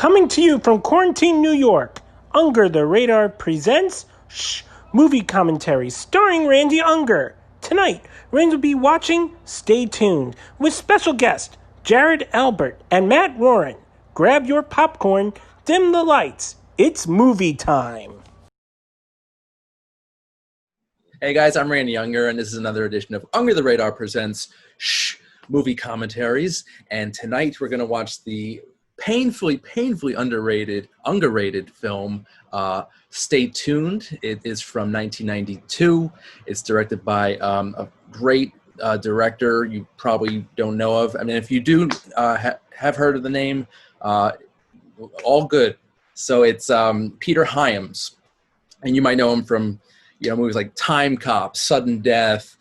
Coming to you from Quarantine, New York, Unger the Radar presents movie commentaries starring Randy Unger. Tonight, Randy will be watching Stay Tuned with special guest Jared Albert and Matt Roren. Grab your popcorn, dim the lights. It's movie time. Hey guys, I'm Randy Unger, and this is another edition of Unger the Radar presents movie commentaries. And tonight we're going to watch the painfully underrated film, Stay Tuned. It is from 1992. It's directed by a great director you probably don't know of. I mean, if you do have heard of the name, all good. So it's Peter Hyams, and you might know him from movies like Time Cop, Sudden Death,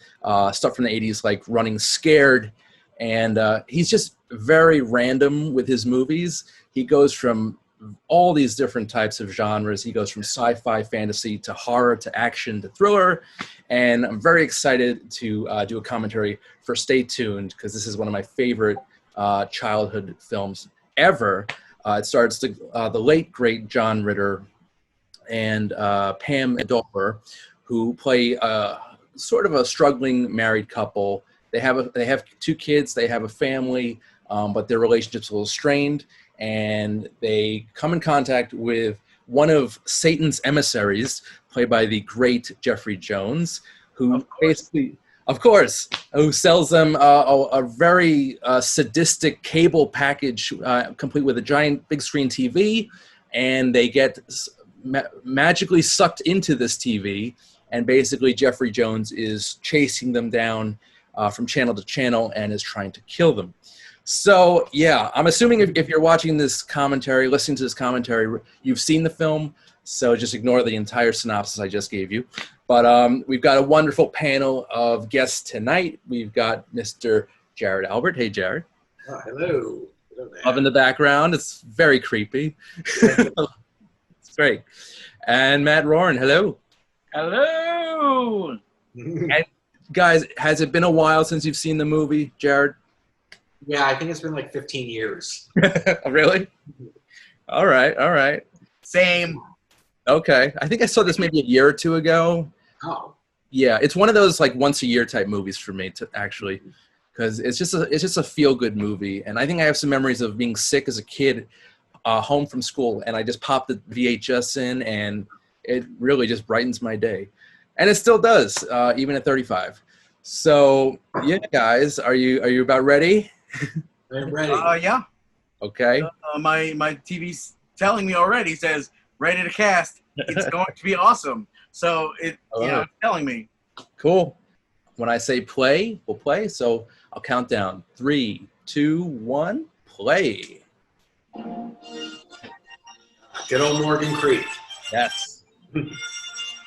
stuff from the 80s like Running Scared. And he's just very random with his movies. He goes from all these different types of genres. He goes from sci-fi, fantasy, to horror, to action, to thriller. And I'm very excited to do a commentary for Stay Tuned, because this is one of my favorite childhood films ever. It stars the late, great John Ritter and Pam Adolfer, who play sort of a struggling married couple. They have two kids, they have a family, but their relationship's a little strained, and they come in contact with one of Satan's emissaries, played by the great Jeffrey Jones, who who sells them a very sadistic cable package, complete with a giant big screen TV, and they get magically sucked into this TV, and basically Jeffrey Jones is chasing them down from channel to channel and is trying to kill them. So yeah, I'm assuming if you're watching this commentary, listening to this commentary, you've seen the film, so just ignore the entire synopsis I just gave you. But we've got a wonderful panel of guests tonight. We've got Mr. Jared Albert. Hey, Jared. Oh, hello. Up in the background. It's very creepy. It's great. And Matt Roren. Hello. Hello. And guys, has it been a while since you've seen the movie, Jared? Yeah, I think it's been like 15 years. Really? All right. Same. Okay. I think I saw this maybe a year or two ago. Oh. Yeah, it's one of those like once a year type movies for me, actually, because it's just a feel good movie. And I think I have some memories of being sick as a kid, home from school, and I just popped the VHS in, and it really just brightens my day, and it still does, even at 35. So yeah, guys, are you about ready? I'm ready. Yeah. Okay. My TV's telling me already, says ready to cast. It's going to be awesome. So it's telling me. Cool. When I say play, we'll play. So I'll count down. 3, 2, 1, play. Good old Morgan Creek. Yes.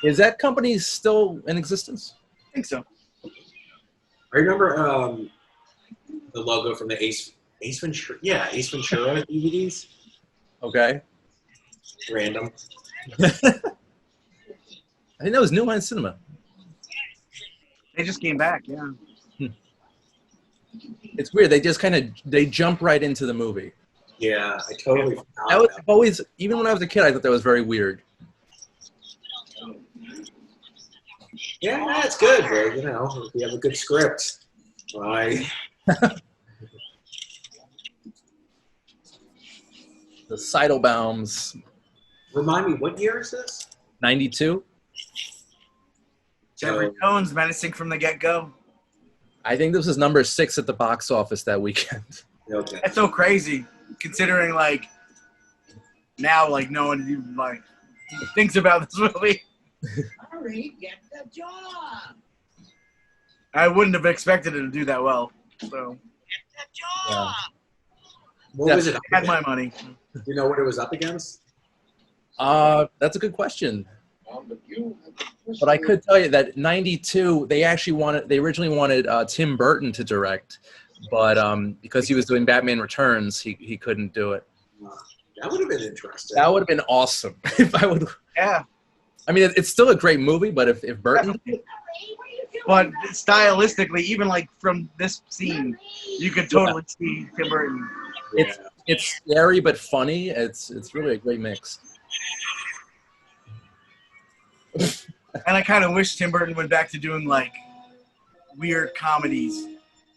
Is that company still in existence? I think so. I remember the logo from the Ace Ventura. Yeah, Ace Ventura DVDs. Okay. Random. I think that was New Line Cinema. They just came back, yeah. It's weird. They just they jump right into the movie. Yeah, I totally forgot. That was always, even when I was a kid, I thought that was very weird. Yeah, it's good. But, if you have a good script. Why? The Seidelbaums. Remind me, what year is this? 92. Jeffrey Jones menacing from the get-go. I think this was number 6 at the box office that weekend. Okay. That's so crazy, considering now no one even thinks about this movie. Hurry, get the job. I wouldn't have expected it to do that well. So Get the job. What was it? I had my money. Do you know what it was up against? That's a good question. But I could tell you that 92, they originally wanted Tim Burton to direct, but because he was doing Batman Returns, he couldn't do it. That would have been interesting. That would have been awesome if I would. Yeah. I mean, it's still a great movie, but if Burton did it, But stylistically, even from this scene, you could totally see Tim Burton. It's scary but funny. It's really a great mix. And I kind of wish Tim Burton went back to doing like weird comedies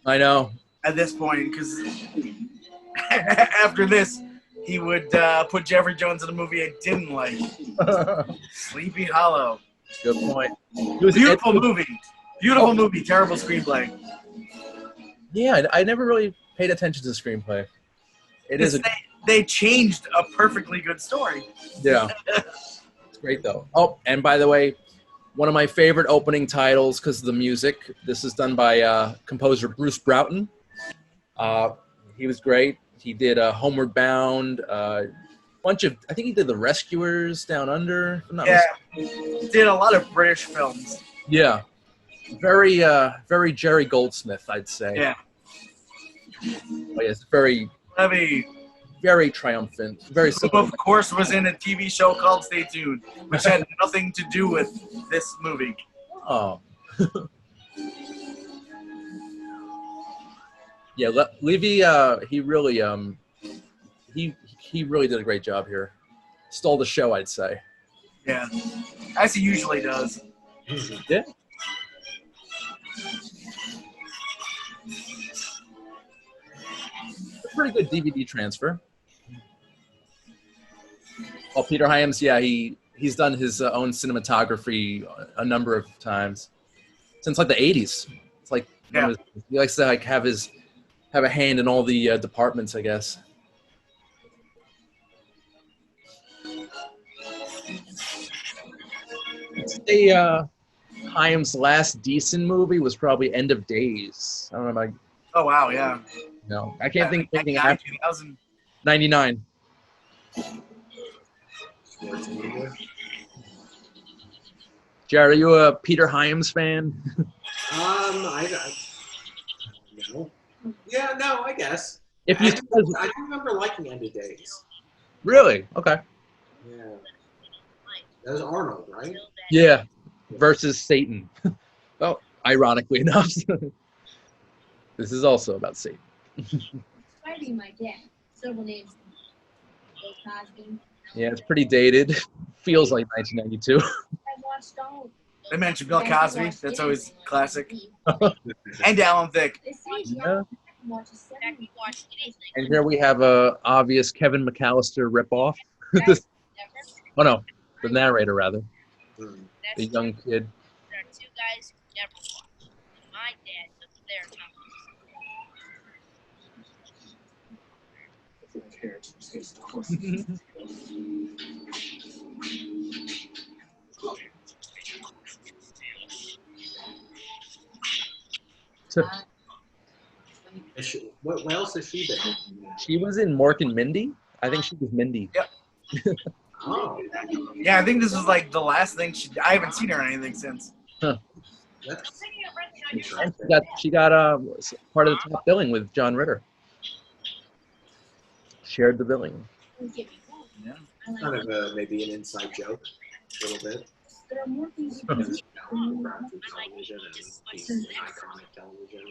I know. at this point, because after this, he would put Jeffrey Jones in a movie I didn't like, Sleepy Hollow. Good point. It was Beautiful movie. Beautiful movie. Terrible screenplay. Yeah, I never really paid attention to the screenplay. It is a They changed a perfectly good story. yeah. It's great though. Oh, and by the way, one of my favorite opening titles because of the music. This is done by composer Bruce Broughton. He was great. He did Homeward Bound. Bunch of I think he did The Rescuers, Down Under. If I'm not mistaken. Did a lot of British films. Yeah. Very Jerry Goldsmith, I'd say. Yeah. Oh, yes, very Levy, very triumphant. Very who simple. of course was in a TV show called Stay Tuned, which had nothing to do with this movie. Oh. Yeah, Levy. He really he really did a great job here. Stole the show, I'd say. Yeah, as he usually does. Yeah. A pretty good DVD transfer. Well, Peter Hyams, yeah, he's done his own cinematography a number of times since like the '80s. It's like Yeah. he likes to like have a hand in all the departments, I guess. I'd say Hyams' last decent movie was probably End of Days. I don't know. Oh wow, yeah. No, I can't think of anything after 2000. 99. Jared, are you a Peter Hyams fan? No. Yeah, no, I guess. If you I do remember liking End of Days. really okay, Yeah. That was Arnold, right? yeah, versus Satan. Well, ironically enough, this is also about Satan. Describing my dad. Several names. Bill Cosby. Yeah, it's pretty dated. Feels like 1992. I watched all of them. They mentioned Bill Cosby. That's always classic. And Alan Thicke. They say Yeah. watches 70. And here we have a obvious Kevin McAllister ripoff. Oh no, the narrator rather, Hmm. the young kid. There are two guys who never watch. And my dad was their time. What else has she been? She was in Mork and Mindy. I think she was Mindy. Oh, Yeah, I think this was like the last thing I haven't seen her in anything since. that's And interesting. she got part of the top billing with John Ritter. Shared the billing. Yeah. Kind of maybe an inside joke, a little bit. There are more things you Because, can you know, Brown through television and he's iconic television.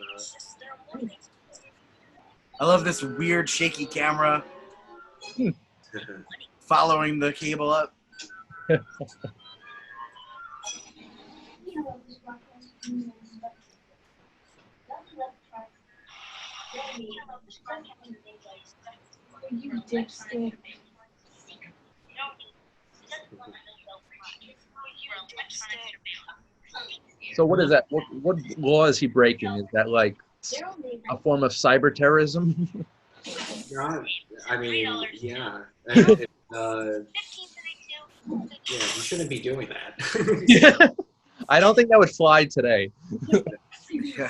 I love this weird shaky camera following the cable up. You dipstick. So what is that? What law is he breaking? Is that like a form of cyber terrorism? Yeah, I mean, yeah. And, yeah, you shouldn't be doing that. Yeah. I don't think that would fly today. Yeah.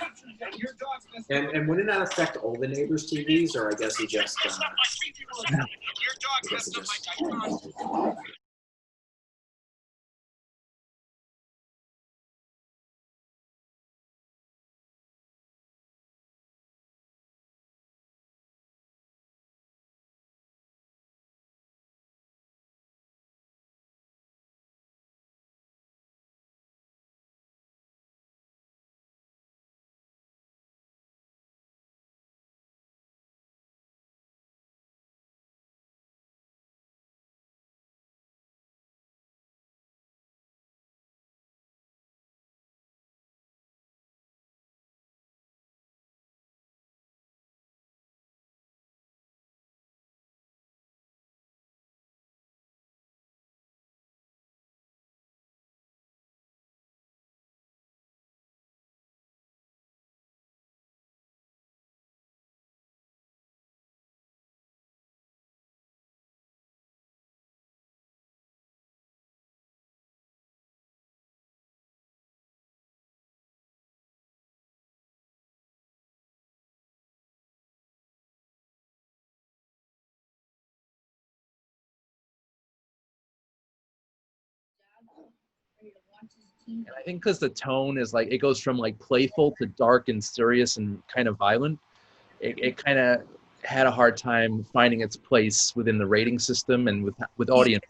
And wouldn't that affect all the neighbors' TVs, or I guess he just, I guess it just And I think because the tone is like, it goes from like playful to dark and serious and kind of violent. It kind of had a hard time finding its place within the rating system and with audiences.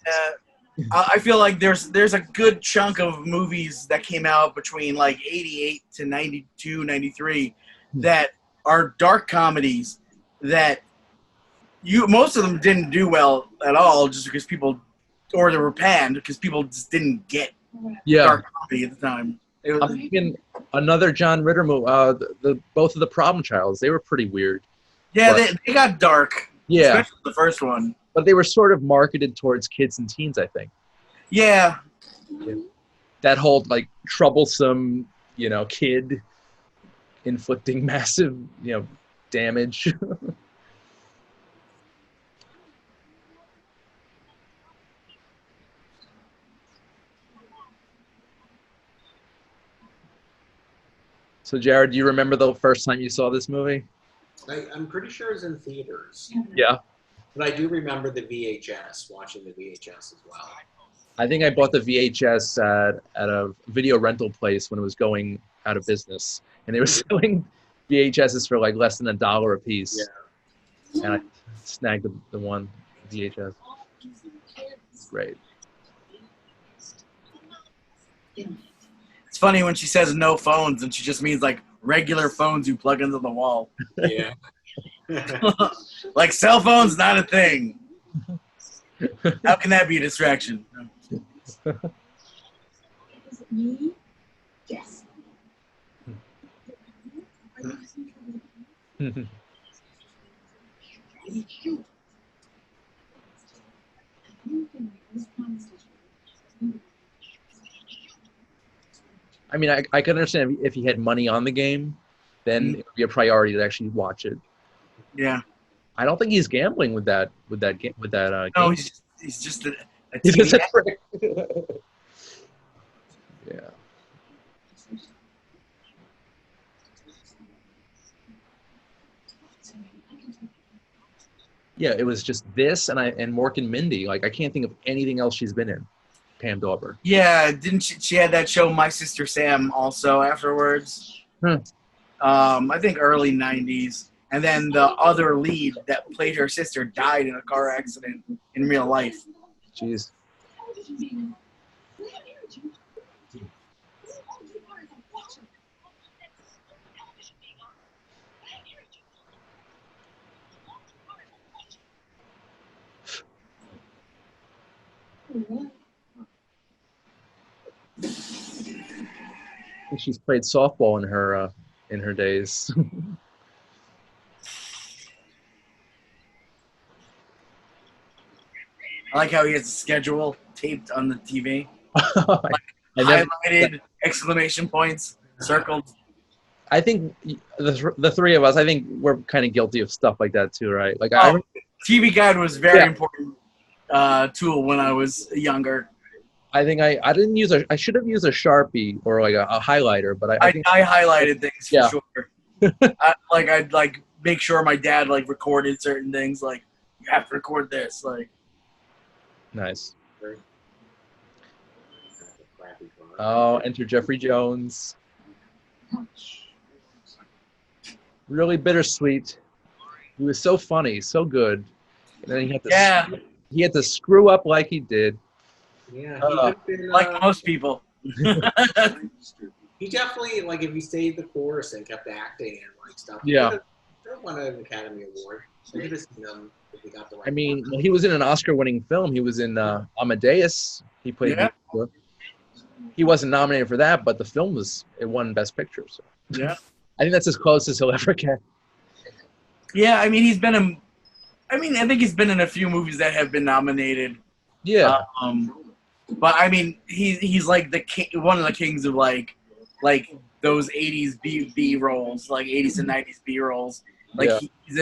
I feel like there's a good chunk of movies that came out between like 88 to 92, 93 that are dark comedies that most of them didn't do well at all just because people, or they were panned because people just didn't get dark comedy at the time. I'm thinking another John Ritter movie, both of the Problem Childs, they were pretty weird. Yeah, they got dark. Yeah. Especially the first one. But they were sort of marketed towards kids and teens, I think. Yeah. That whole, like, troublesome, kid inflicting massive, damage. So, Jared, do you remember the first time you saw this movie? I'm pretty sure it's in theaters. Yeah. But I do remember the VHS, watching the VHS as well. I think I bought the VHS at a video rental place when it was going out of business. And they were selling VHSs for like less than $1 a piece. Yeah. And I snagged the one VHS. Great. It's funny when she says no phones and she just means like regular phones you plug into the wall. Yeah. Like cell phones, not a thing. How can that be a distraction? Is it me? Yes. I mean, I can understand if he had money on the game, then it would be a priority to actually watch it. Yeah. I don't think he's gambling with that game. No, he's just a He's TV just a actor. prick. Yeah. Yeah, it was just this and Mork and Mindy. Like, I can't think of anything else she's been in. Pam Dauber. Yeah, didn't she had that show My Sister Sam also afterwards? I think early 90s. And then the other lead that played her sister died in a car accident in real life. Jeez. I think she's played softball in her days. I like how he has a schedule taped on the TV. Like, highlighted, exclamation points, circled. I think the three of us, I think we're kind of guilty of stuff like that too, right? Like, TV Guide was a very important tool when I was younger. I think I didn't use I should have used a Sharpie or like a highlighter, but I think I highlighted things for sure. I'd like make sure my dad like recorded certain things. Like, you have to record this. Like, nice. Oh, enter Jeffrey Jones. Really bittersweet. He was so funny, so good, and then he had to screw up like he did. Yeah, like most people. He definitely, like, if he stayed the course and kept acting and like stuff, yeah, he could have won an Academy Award. We could have seen him if he got the right. I mean, well, he was in an Oscar-winning film. He was in Amadeus. He played. Yeah. He wasn't nominated for that, but the film won Best Picture. So. Yeah, I think that's as close as he'll ever get. Yeah, I mean, I think he's been in a few movies that have been nominated. Yeah. But I mean, he's like one of the kings of like those 80s B roles, like 80s and 90s B roles. Like he's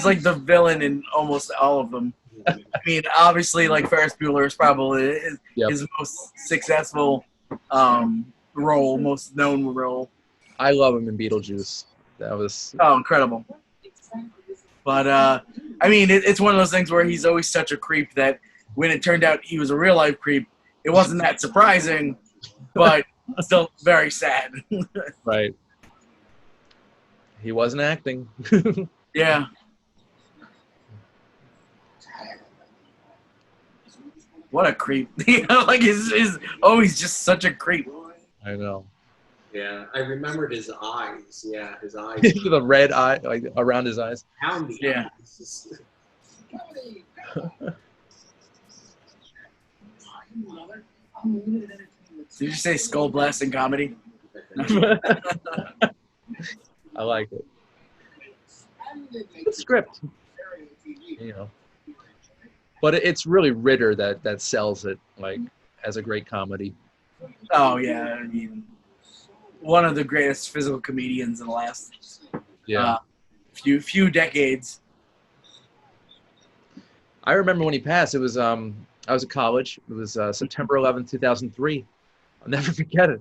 like the villain in almost all of them. I mean, obviously, like Ferris Bueller is probably his most successful role, most known role. I love him in Beetlejuice. That was incredible. But I mean, it's one of those things where he's always such a creep that when it turned out he was a real life creep, it wasn't that surprising. but still very sad. Right. He wasn't acting. Yeah. What a creep. Like, he's always just such a creep. I know. Yeah, I remembered his eyes. Yeah, his eyes. The red eye, like around his eyes. Poundy Yeah. eyes. Did you say skull blasting comedy? I like it. Good script. You know. But it's really Ritter that sells it, like, as a great comedy. Oh, yeah. I mean, one of the greatest physical comedians in the last few decades. I remember when he passed. It was I was at college. It was September 11th, 2003. I'll never forget it.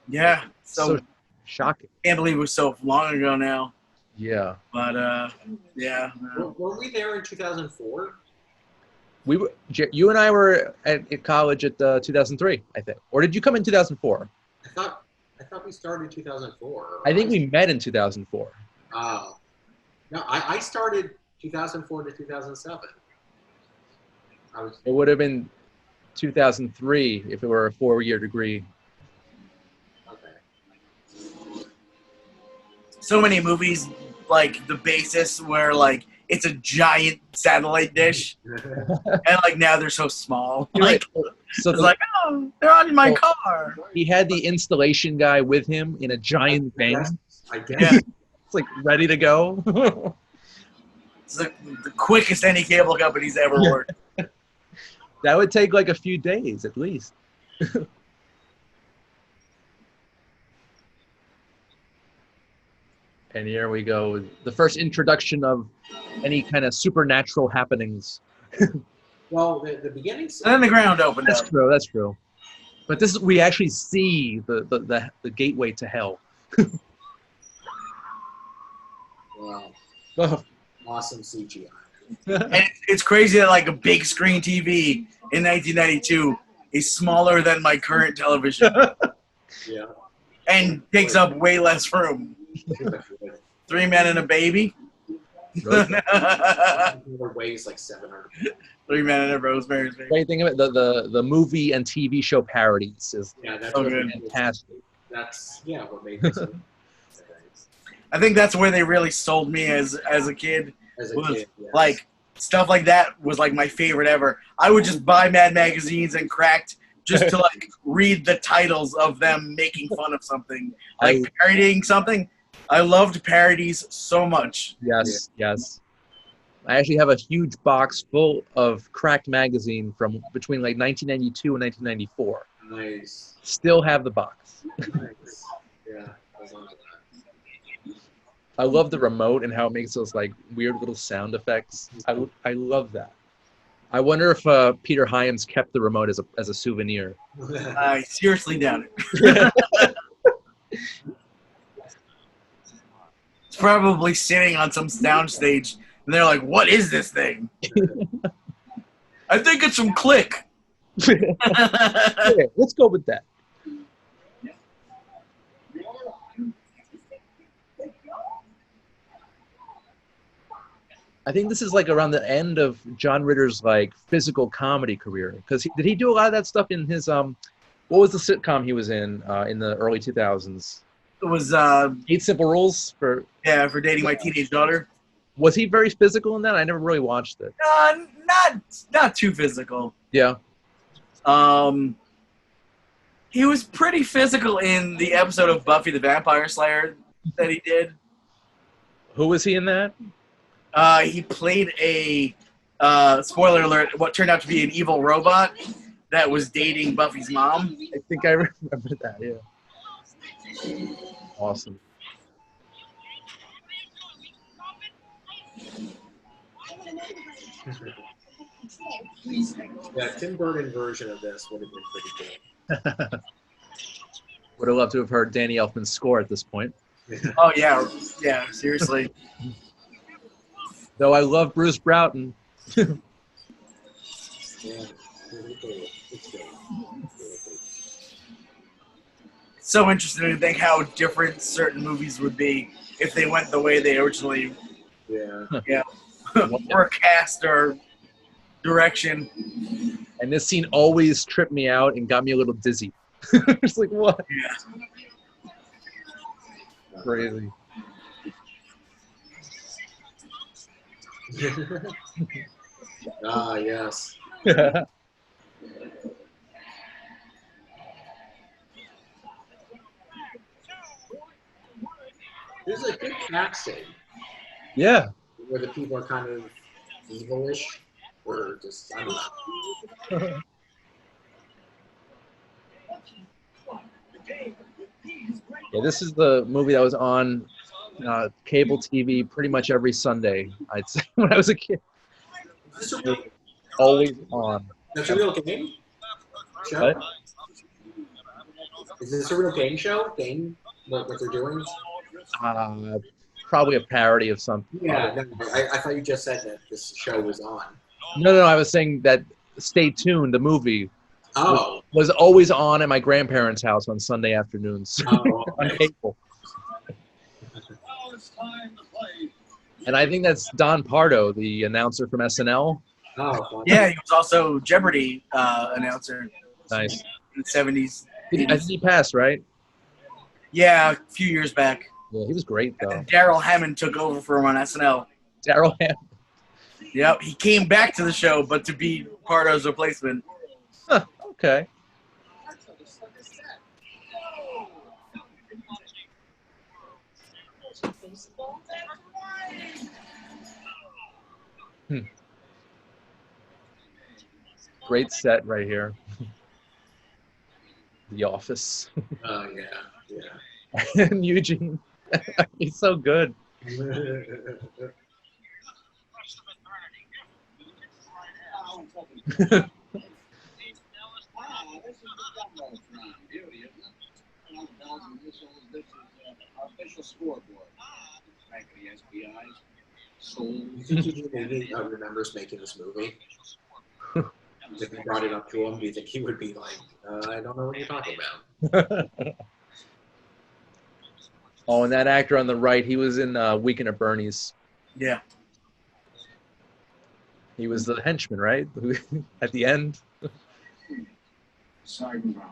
Yeah. So shocking. Can't believe it was so long ago now. Yeah. But yeah. Were we there in 2004? You and I were at college at 2003, I think. Or did you come in 2004? I thought we started in 2004. I think we met in 2004. Oh. No, I started 2004 to 2007. It would have been 2003 if it were a 4-year degree. Okay. So many movies, like the basis where like it's a giant satellite dish, and like now they're so small. Like, So it's like, oh, they're on my car. He had the installation guy with him in a giant van. I guess. Yeah. It's like ready to go. It's the quickest any cable company's ever worked. That would take like a few days at least. And here we go. The first introduction of any kind of supernatural happenings. Well, the beginning. And then the ground opened That's up. true. That's true. But this we actually see the gateway to hell. Wow. Oh. Awesome CGI. And it's crazy that like a big screen TV in 1992 is smaller than my current television Yeah. and takes up way less room. 3 Men and a Baby. It weighs like 700. 3 Men and a Rosemary's Baby. Great thing of it, the movie and TV show parodies is Yeah, that's So what good. fantastic. That's what made this. I think that's where they really sold me as a kid. As a Was kid, yes. like stuff like that was like my favorite ever. I would just buy Mad magazines and Cracked just to like read the titles of them making fun of something, like parodying something. I loved parodies so much. Yes, yes. I actually have a huge box full of Cracked magazine from between like 1992 and 1994. Nice. Still have the box. Nice. Yeah. I was on to that. I love the remote and how it makes those like weird little sound effects. I love that. I wonder if Peter Hyams kept the remote as a souvenir. I seriously doubt it. It's probably sitting on some soundstage, and they're like, "What is this thing?" I think it's from Click. Okay, let's go with that. I think this is like around the end of John Ritter's like physical comedy career, because did he do a lot of that stuff in his what was the sitcom he was in the early 2000s? It was 8 Simple Rules for Dating My Teenage Daughter. Was he very physical in that? I never really watched it. Not too physical. Yeah. He was pretty physical in the episode of Buffy the Vampire Slayer that he did. Who was he in that? He played a spoiler alert, what turned out to be an evil robot that was dating Buffy's mom. I think I remember that, yeah. Awesome. Yeah, Tim Burton version of this would have been pretty good. Would have loved to have heard Danny Elfman's score at this point. Oh yeah, seriously. Though I love Bruce Broughton. Yeah, really cool. It's good. It's really so interesting to think how different certain movies would be if they went the way they originally were cast or direction. And this scene always tripped me out and got me a little dizzy. It's like, what? Yeah. Crazy. Ah, yes. There's a good casting Yeah. where the people are kind of evilish, or just, I don't know. Yeah, this is the movie that was on cable TV pretty much every Sunday, I'd say, when I was a kid. Is this a real, Always on. that's a real game show? What? Is this a real game show? What they're doing? Probably a parody of something. Yeah, no, I thought you just said that this show was on. No, I was saying that Stay Tuned, the movie, Oh. was always on at my grandparents' house on Sunday afternoons Oh, on okay. cable. And I think that's Don Pardo, the announcer from SNL. Oh, fun. Yeah, he was also Jeopardy announcer Nice. in the 70s. I think he passed, right? Yeah, a few years back. Yeah, he was great, though. And Daryl Hammond took over for him on SNL. Daryl Hammond. Yep, he came back to the show, but to be Pardo's replacement. Huh, okay. Great set right here. The Office. Oh, yeah. And Eugene. He's so good. Official scoreboard. Back of the SBI's soul. You think he remembers making this movie? If you brought it up to him, do you think he would be like, I don't know what you're talking about? Oh, and that actor on the right, he was in Weekend at Bernie's. Yeah. He was the henchman, right? At the end. Sergeant Brown.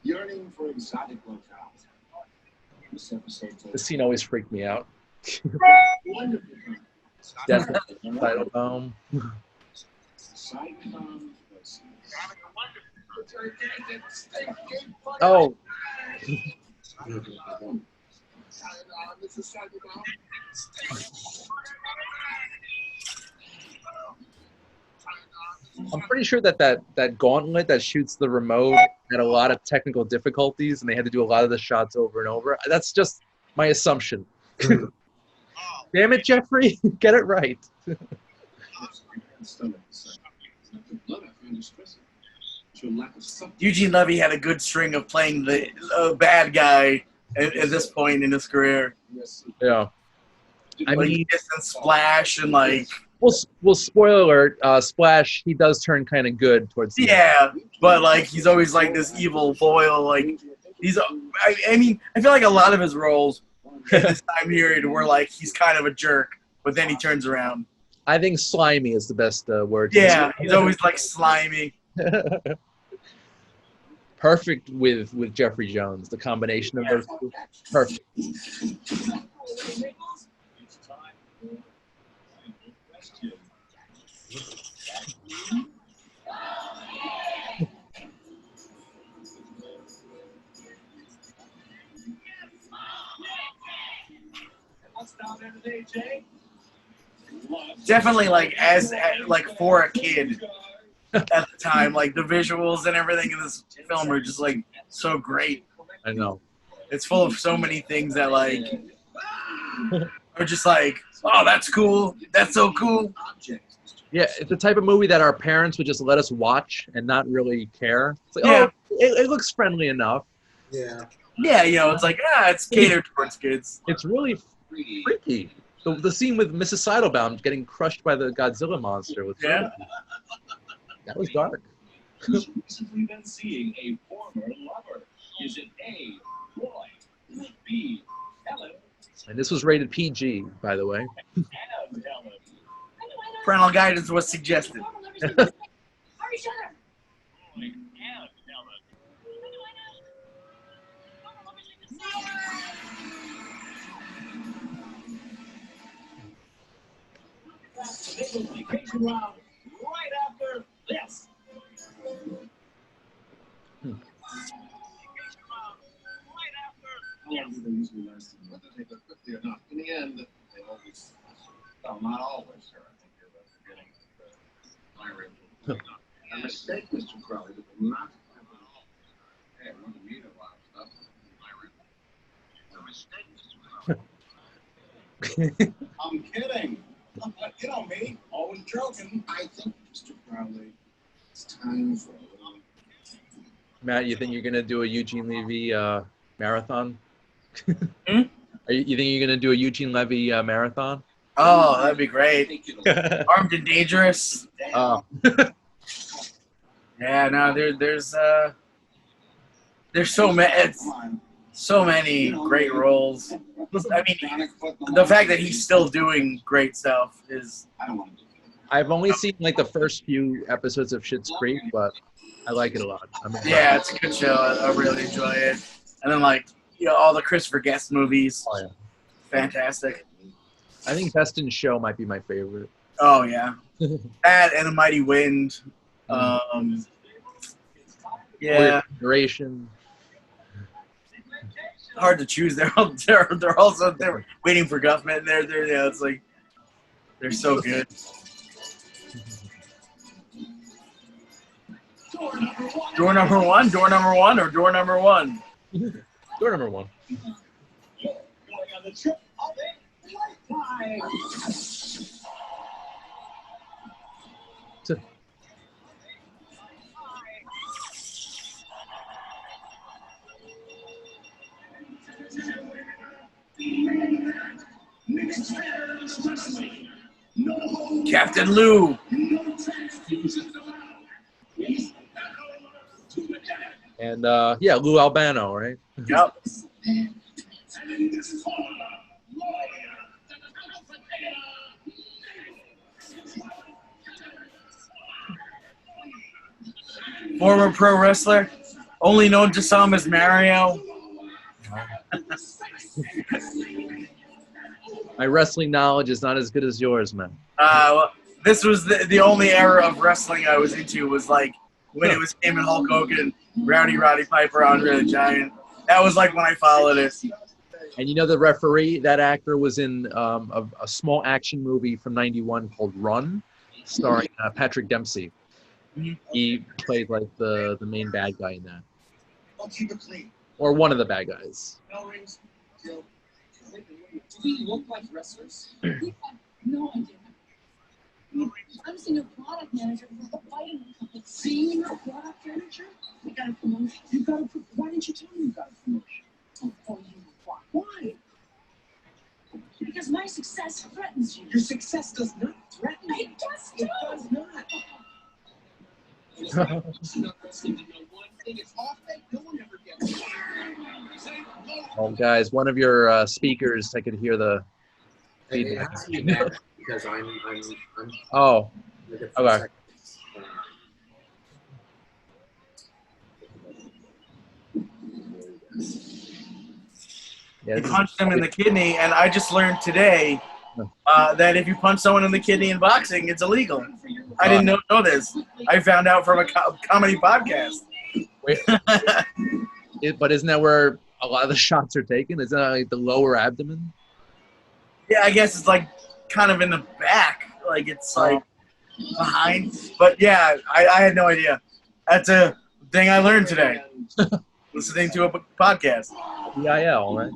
Yearning for exotic locales. This episode This scene always freaked me out. wonderful. Definitely title bomb. Saigon places. Oh, I'm pretty sure that gauntlet that shoots the remote had a lot of technical difficulties, and they had to do a lot of the shots over and over. That's just my assumption. Damn it, Jeffrey, get it right. Eugene Levy had a good string of playing the bad guy at this point in his career. Yeah. I Like, mean, Distant Splash and like, well, spoiler alert, Splash, he does turn kind of good towards the end. yeah, but like he's always like this evil foil. Like he's, I mean, I feel like a lot of his roles in this time period were like he's kind of a jerk, but then he turns around. I think slimy is the best word. Yeah, he's always like slimy. Perfect with Jeffrey Jones. The combination of those two. Perfect. Definitely like like for a kid at the time, like the visuals and everything in this film are just like so great. I know. It's full of so many things that like are just like, oh, that's cool. That's so cool. Yeah, it's the type of movie that our parents would just let us watch and not really care. It's like, Yeah. oh, it looks friendly enough. Yeah. Yeah, you know, it's like, it's catered towards kids. It's really freaky. The scene with Mrs. Seidelbaum getting crushed by the Godzilla monster was Yeah. that was dark. Who's recently been seeing a former lover. Is it A, boy, B, Helen, And this was rated PG, by the way. and Helen? Parental guidance was suggested. Boy, and Helen. This is vacation round right after this. How long do they usually last? Whether they go quickly or not. In the end, they always. Well, not always, sir. I think you're forgetting my rate. A mistake, Mr. Crowley, that will not happen. Hey, I want to meet a lot of stuff. A mistake, Mr. Crowley. I'm kidding. You know me, always joking. I think, Mr. Crowley, it's time for a little. Matt, you think you're gonna do a Eugene Levy marathon? Hmm? You think you're gonna do a Eugene Levy marathon? Oh, that'd be great. Armed and Dangerous. Oh, Yeah, no, there's so many great roles. I mean, the fact that he's still doing great stuff is. I don't want to do it. I've only seen like the first few episodes of Schitt's Creek, but I like it a lot. Yeah, it's a good show. I really enjoy it. And then all the Christopher Guest movies. Oh, yeah. Fantastic. I think Best in Show might be my favorite. Oh yeah, that and The Mighty Wind. Yeah, Duration. hard to choose. They're waiting for Guffman. It's like they're so good. Door number one, or door number one. Door number one. Going on the trip of a lifetime. Captain Lou. And Lou Albano, right? Yep. Former pro wrestler, only known to some as Mario. My wrestling knowledge is not as good as yours, man. Well, this was the only era of wrestling I was into was like when it was him and Hulk Hogan, Roddy Piper, Andre the Giant. That was like when I followed it. And you know the referee, that actor was in a small action movie from '91 called Run, starring Patrick Dempsey. Mhm. He played like the main bad guy in that, I'll keep it clean. or one of the bad guys. No rings. Joe. Do we look like wrestlers? No idea. I'm just a new product manager for the fighting company. Senior product manager? We got a promotion. Why didn't you tell me you got a promotion? Oh, you what? Why? Because my success threatens you. Your success does not threaten me. It does It too. does not. It's not wrestling to know one thing. It's off fake. No one ever gets it. Oh, guys, one of your speakers, I could hear the It feedback. has to be Matt because I'm Oh, like a few okay. seconds. Yeah, He this is- punched him in the kidney, and I just learned today that if you punch someone in the kidney in boxing, it's illegal. I didn't know this. I found out from a comedy podcast. Wait, but isn't that where a lot of the shots are taken? Isn't that like the lower abdomen? Yeah, I guess it's like kind of in the back, like it's like behind. But yeah, I had no idea. That's a thing I learned today, listening to a podcast. EIL, right?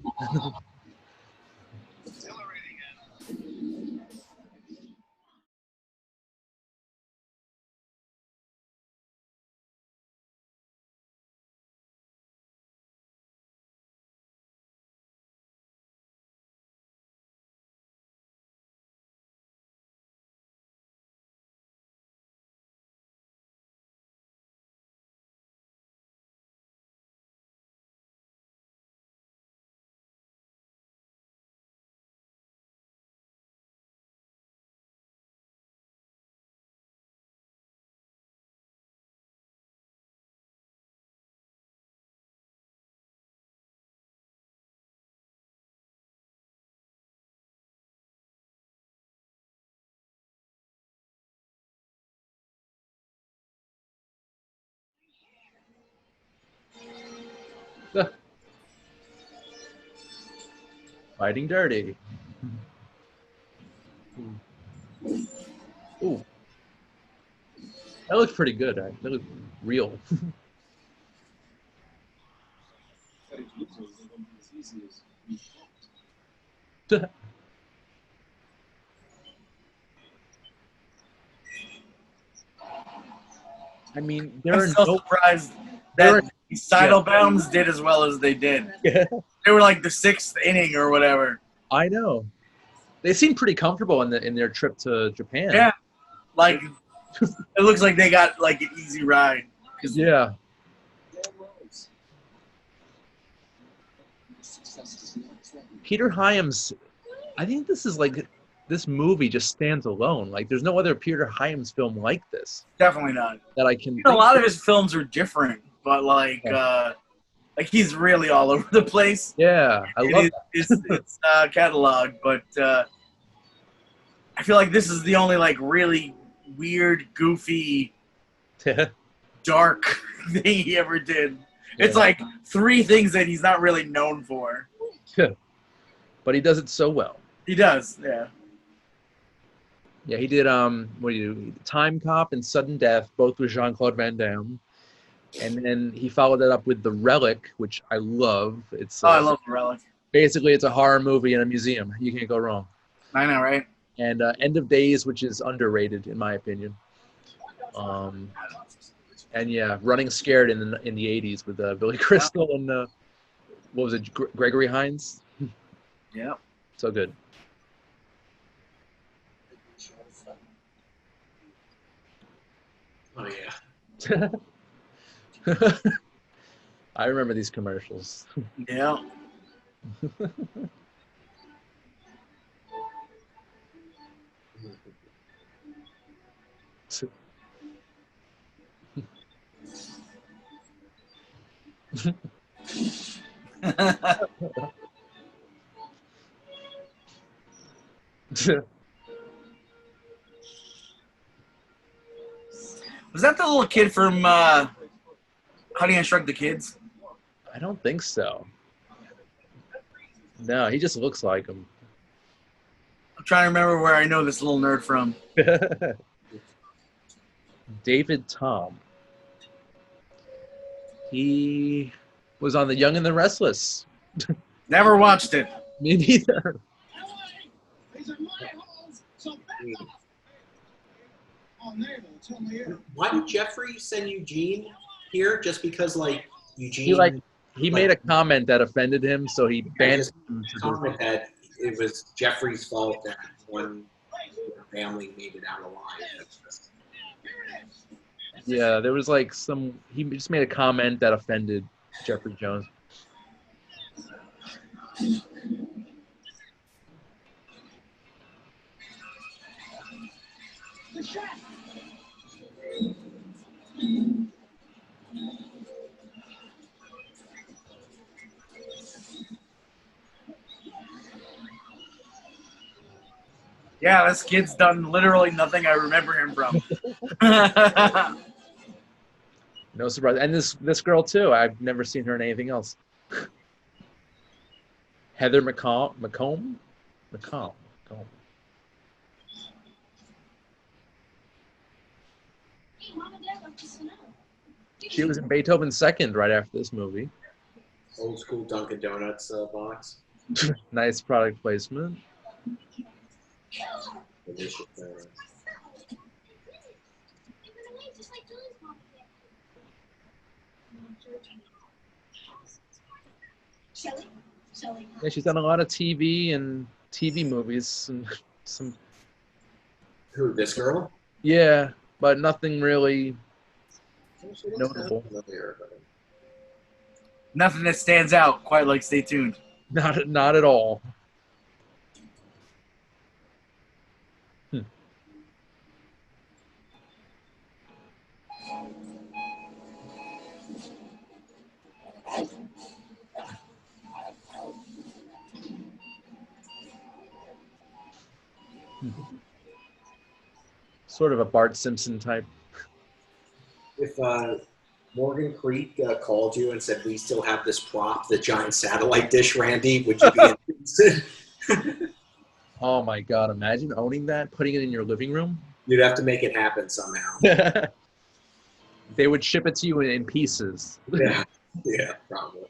Fighting dirty. Ooh. That looks pretty good. That looks real. I mean, there I'm are so no. surprised There are, that the Sidlebounds did as well as they did. yeah, They were like the 6th inning or whatever. I know. They seem pretty comfortable in their trip to Japan. Yeah, like it looks like they got like an easy ride. Yeah. Peter Hyams, I think this is like this movie just stands alone. Like there's no other Peter Hyams film like this Definitely not. that I can A think lot of. of his films are different, but like he's really all over the place. Yeah, I love It's catalog, but I feel like this is the only like really weird, goofy, that. dark thing he ever did. It's Yeah. like 3 things that he's not really known for. But he does it so well. He does, yeah. Yeah, he did what do you do? Time Cop and Sudden Death, both with Jean-Claude Van Damme. And then he followed that up with The Relic, which I love. It's I love the Relic. basically it's a horror movie in a museum. You can't go wrong. I know, right? And End of Days, which is underrated in my opinion. And yeah, Running Scared in the 80s with Billy Crystal and what was it, Gregory Hines? Yeah. So good. Oh yeah. I remember these commercials. Yeah. Was that the little kid from Honey, I Shrunk the Kids? I don't think so. No, he just looks like him. I'm trying to remember where I know this little nerd from. David Tom. He was on The Young and the Restless. Never watched it. Me neither. These are my holes, so back up. Oh, neighbor, tell me here. Why did Jeffrey send Eugene here? Just because, like, Eugene... He made a comment that offended him, so he banned just him. comment that it was Jeffrey's fault that one family made it out alive. That's just... Yeah, there was like he just made a comment that offended Jeffrey Jones. The shot. Yeah, this kid's done literally nothing I remember him from. No surprise. And this girl too. I've never seen her in anything else. Heather McComb. Hey, Mom and Dad left us a note. She was in Beethoven's Second right after this movie. Old school Dunkin' Donuts box. Nice product placement. Delicious. Shelly. Yeah, she's done a lot of TV and TV movies and some. Who, this girl? Yeah, but nothing really notable. Nothing that stands out quite like Stay Tuned. Not at all. Sort of a Bart Simpson type. If Morgan Creek called you and said, we still have this prop, the giant satellite dish, Randy. Would you be interested? Oh my God! Imagine owning that, putting it in your living room. You'd have to make it happen somehow. They would ship it to you in pieces. Yeah, yeah, probably.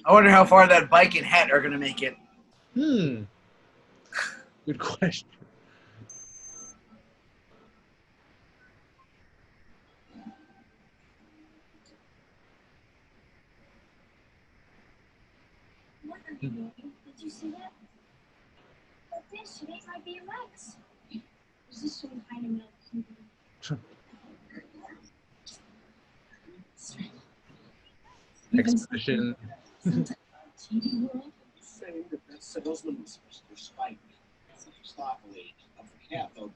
I wonder how far that bike and hat are gonna make it. Good question. What are you doing? Did you see that? But this, it ain't my BMX. Is this some kind of milk? Exhibition. TV world? Saying that that's salesman's spike. Sloppily of the cathode.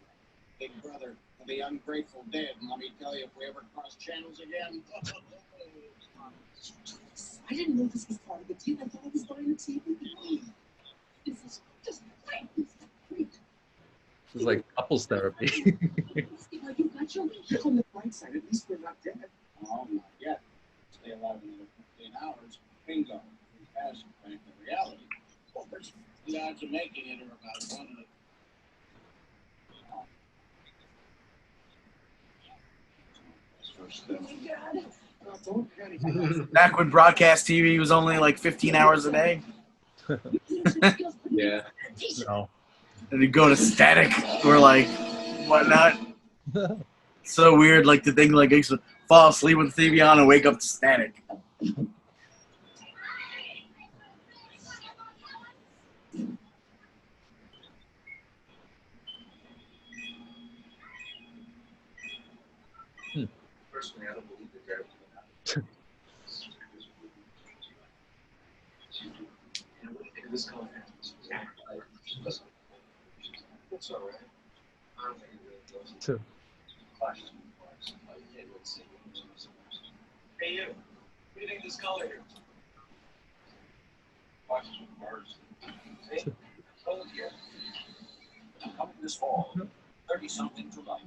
Big brother of the ungrateful dead. And let me tell you, if we ever cross channels again. I didn't know this was part of the deal. I thought I was buying a TV. This is just great. Great. This is like couples therapy. You got your week. On the bright side, at least we're not dead. Oh, not yet. Stay alive another 15 hours. Bingo. That's back to reality. Of course, the odds of making it are about 1 in Don't panic. Back when broadcast TV was only like 15 hours a day, Yeah. No. and you'd go to static or like whatnot. So weird, like to think like I used to fall asleep with the TV on and wake up to static. Personally, I don't believe that there and what do you think of this color? It's all right. I don't think it really goes into Two. clashes with bars. Let's see. Hey, you. What do you think of this color here? Clashes with bars. See? Told you. Coming this fall. 30-something to life.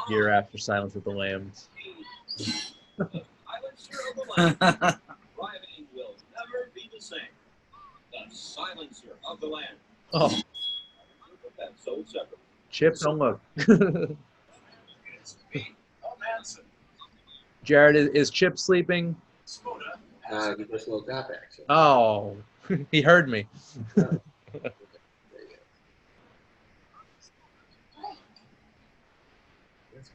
Year after Silence of the Lambs. Silencer of the Lambs. Driving will never be the same. The Silencer of the Lambs. Oh, That's so separate. Chip, don't look. It's me, Tom Hansen. Jared, is Chip sleeping? Spoda. You just woke up, actually. Oh, he heard me. There you go. That's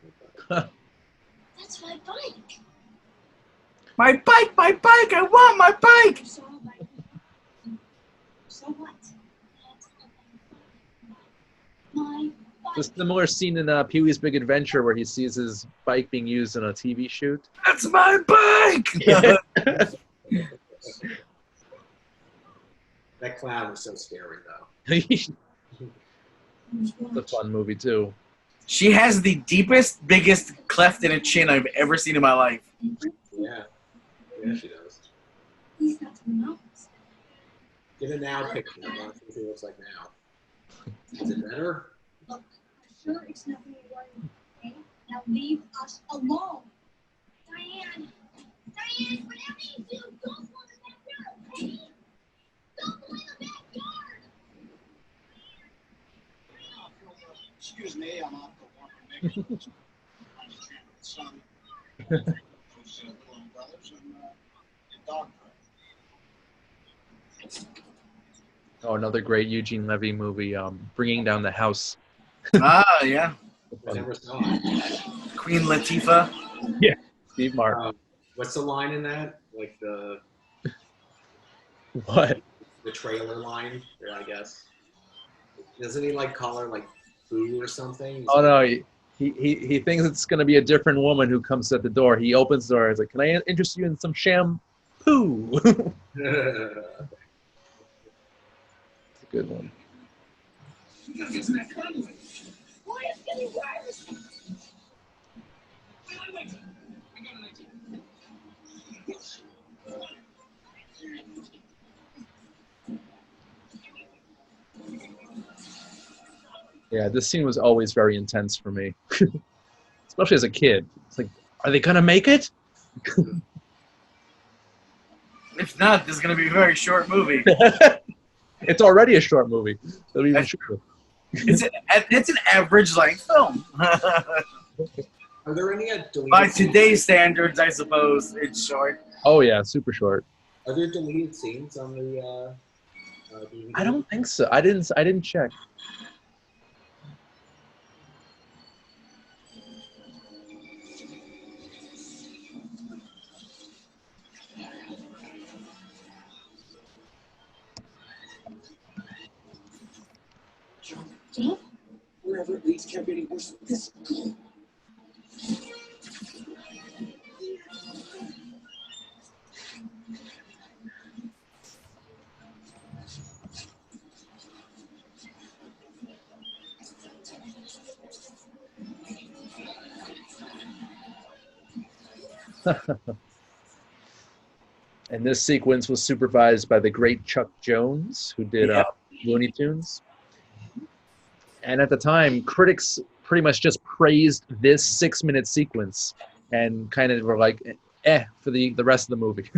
good. That's my bike. My bike, my bike! I want my bike! So like, so what? My bike. It's a similar scene in Pee-wee's Big Adventure where he sees his bike being used in a TV shoot. That's my bike! That clown was so scary, though. It's a fun movie, too. She has the deepest, biggest cleft in her chin I've ever seen in my life. Yeah. Yeah, she does. He's got some mountains. Get a now picture. I want to see what he looks like now. Is it better? Look, I'm sure it's nothing to worry about. Okay? Now leave us alone. Diane, whatever you do, don't go in the backyard, okay? Don't go in the backyard. Excuse me, I'm off to walk and make I'm the son. Those little umbrellas and the dog park. Oh, another great Eugene Levy movie, Bringing Down the House. Ah, yeah. I never saw it. Queen Latifah. Steve Martin. What's the line in that? Like the What? trailer line, I guess. Doesn't he like call her like Boo or something? He's Oh, like, no. He thinks it's going to be a different woman who comes at the door. He opens the door. He's like, can I interest you in some shampoo? It's a good one. You gotta get to that convoy. Why is it getting worse? Wait. I got an idea. Yeah, this scene was always very intense for me, especially as a kid. It's like, are they gonna make it? If not, this is gonna be a very short movie. It's already a short movie. It'll be even shorter. It's an average length film. Are there any deleted By scenes? today's standards, I suppose it's short. Oh yeah, super short. Are there deleted scenes on the DVD? I don't think so. I didn't check. Jump. Wherever it leads, kept getting worse. This. And this sequence was supervised by the great Chuck Jones, who did Looney Tunes. And at the time, critics pretty much just praised this 6-minute sequence and kind of were like, for the rest of the movie.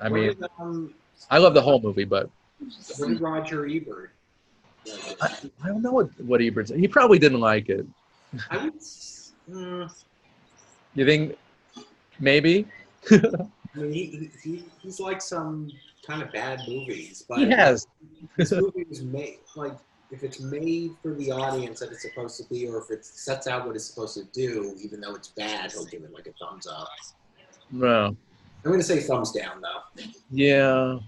I mean, I love the whole movie, but What did Roger Ebert? I don't know what Ebert said. He probably didn't like it. I would. You think maybe? I mean, he's like some kind of bad movies, but He has. this movie was made like if it's made for the audience that it's supposed to be, or if it sets out what it's supposed to do, even though it's bad, he'll give it like a thumbs up. No. I'm going to say thumbs down though, Yeah.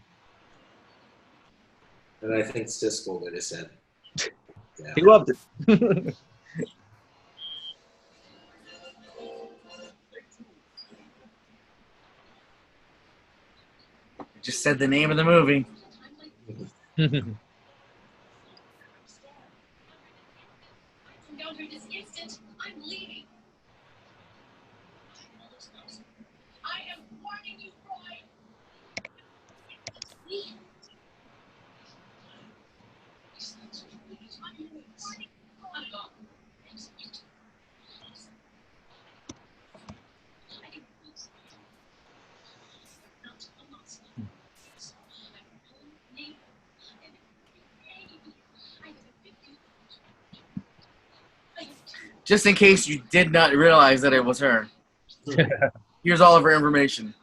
and I think Siskel would have said. Yeah. He loved it. Just said the name of the movie. Down here this instant. I'm leaving. I am warning you, Roy. I'm gone. Just in case you did not realize that it was her. Here's all of her information.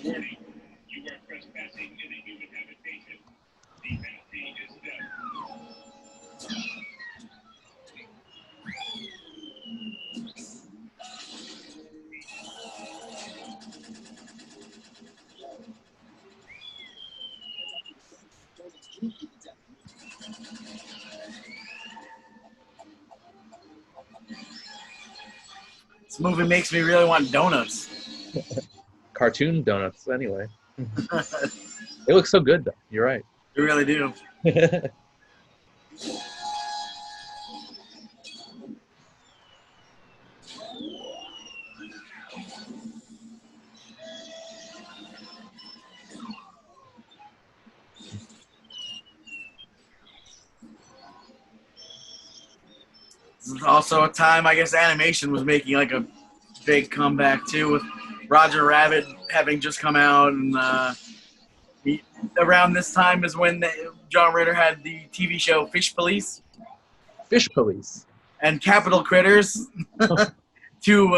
Warning, you are trespassing in a human habitation. The penalty is death. This movie makes me really want donuts. Cartoon donuts, anyway. They look so good, though. You're right. You really do. This is also a time, I guess, animation was making like a big comeback too, with Roger Rabbit having just come out, and around this time is when John Ritter had the TV show Fish Police Fish Police. and Capital Critters, two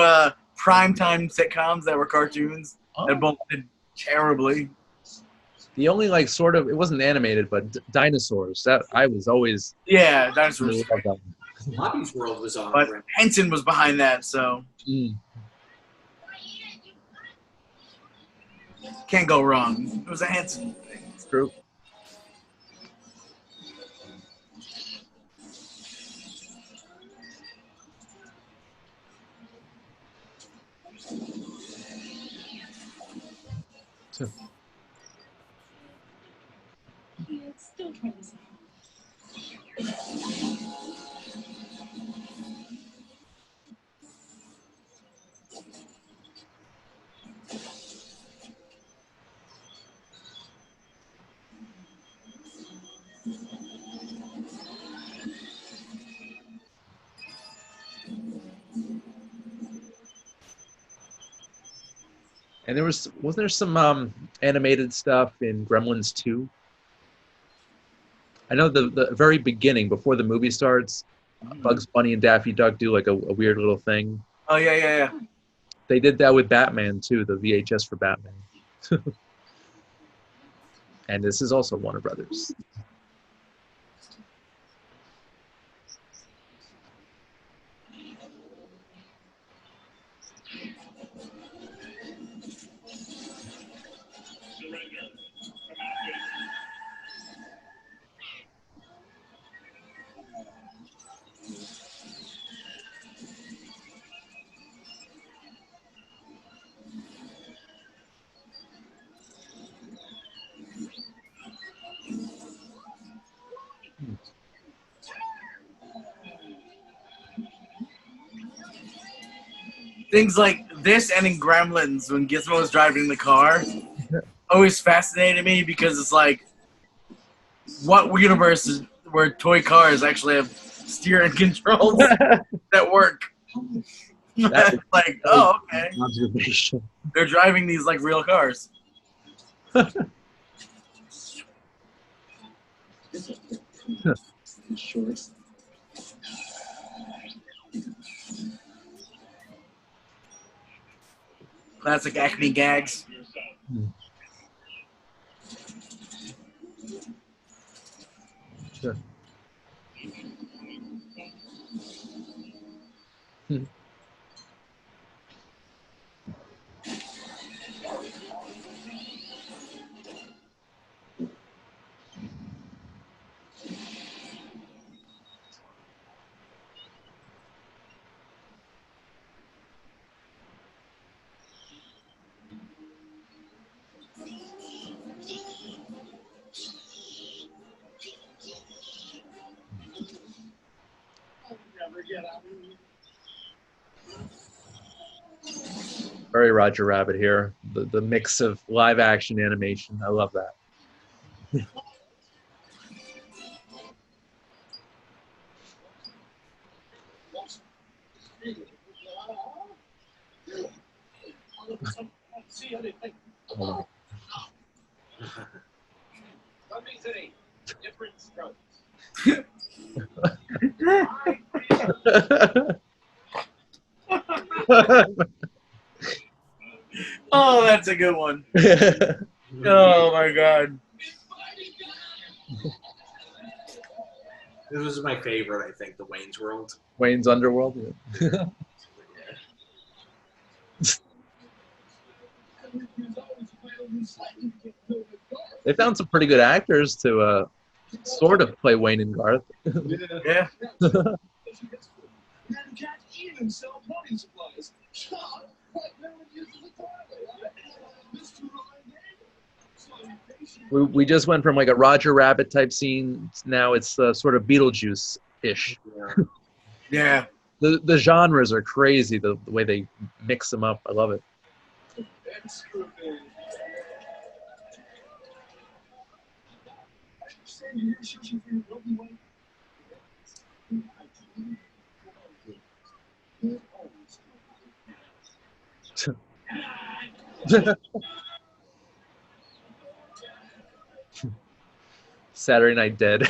primetime sitcoms that were cartoons that both did terribly. The only like sort of, it wasn't animated, but dinosaurs. That I was always Yeah, dinosaurs. really loved that one. Bobby's World was on. But Henson was behind that, so Mm. Can't go wrong. It was a handsome thing. It's true. Yeah, still trying to say. And wasn't there some animated stuff in Gremlins 2? I know the very beginning, before the movie starts, Bugs Bunny and Daffy Duck do like a weird little thing. Oh yeah. They did that with Batman too, the VHS for Batman. And this is also Warner Brothers. Things like this and in Gremlins when Gizmo was driving the car always fascinated me because it's like, what universe is where toy cars actually have steering controls that work? Like, oh, okay. Observation. They're driving these like real cars. Classic Acme gags. Sure. Very Roger Rabbit here. The mix of live action animation. I love that. Oh. Oh, that's a good one. Oh my god. This was my favorite, I think, the Wayne's World. Wayne's Underworld. Yeah. They found some pretty good actors to sort of play Wayne and Garth. Yeah. We just went from like a Roger Rabbit type scene. Now it's sort of Beetlejuice-ish. Yeah. The genres are crazy. The way they mix them up. I love it. Saturday Night Dead.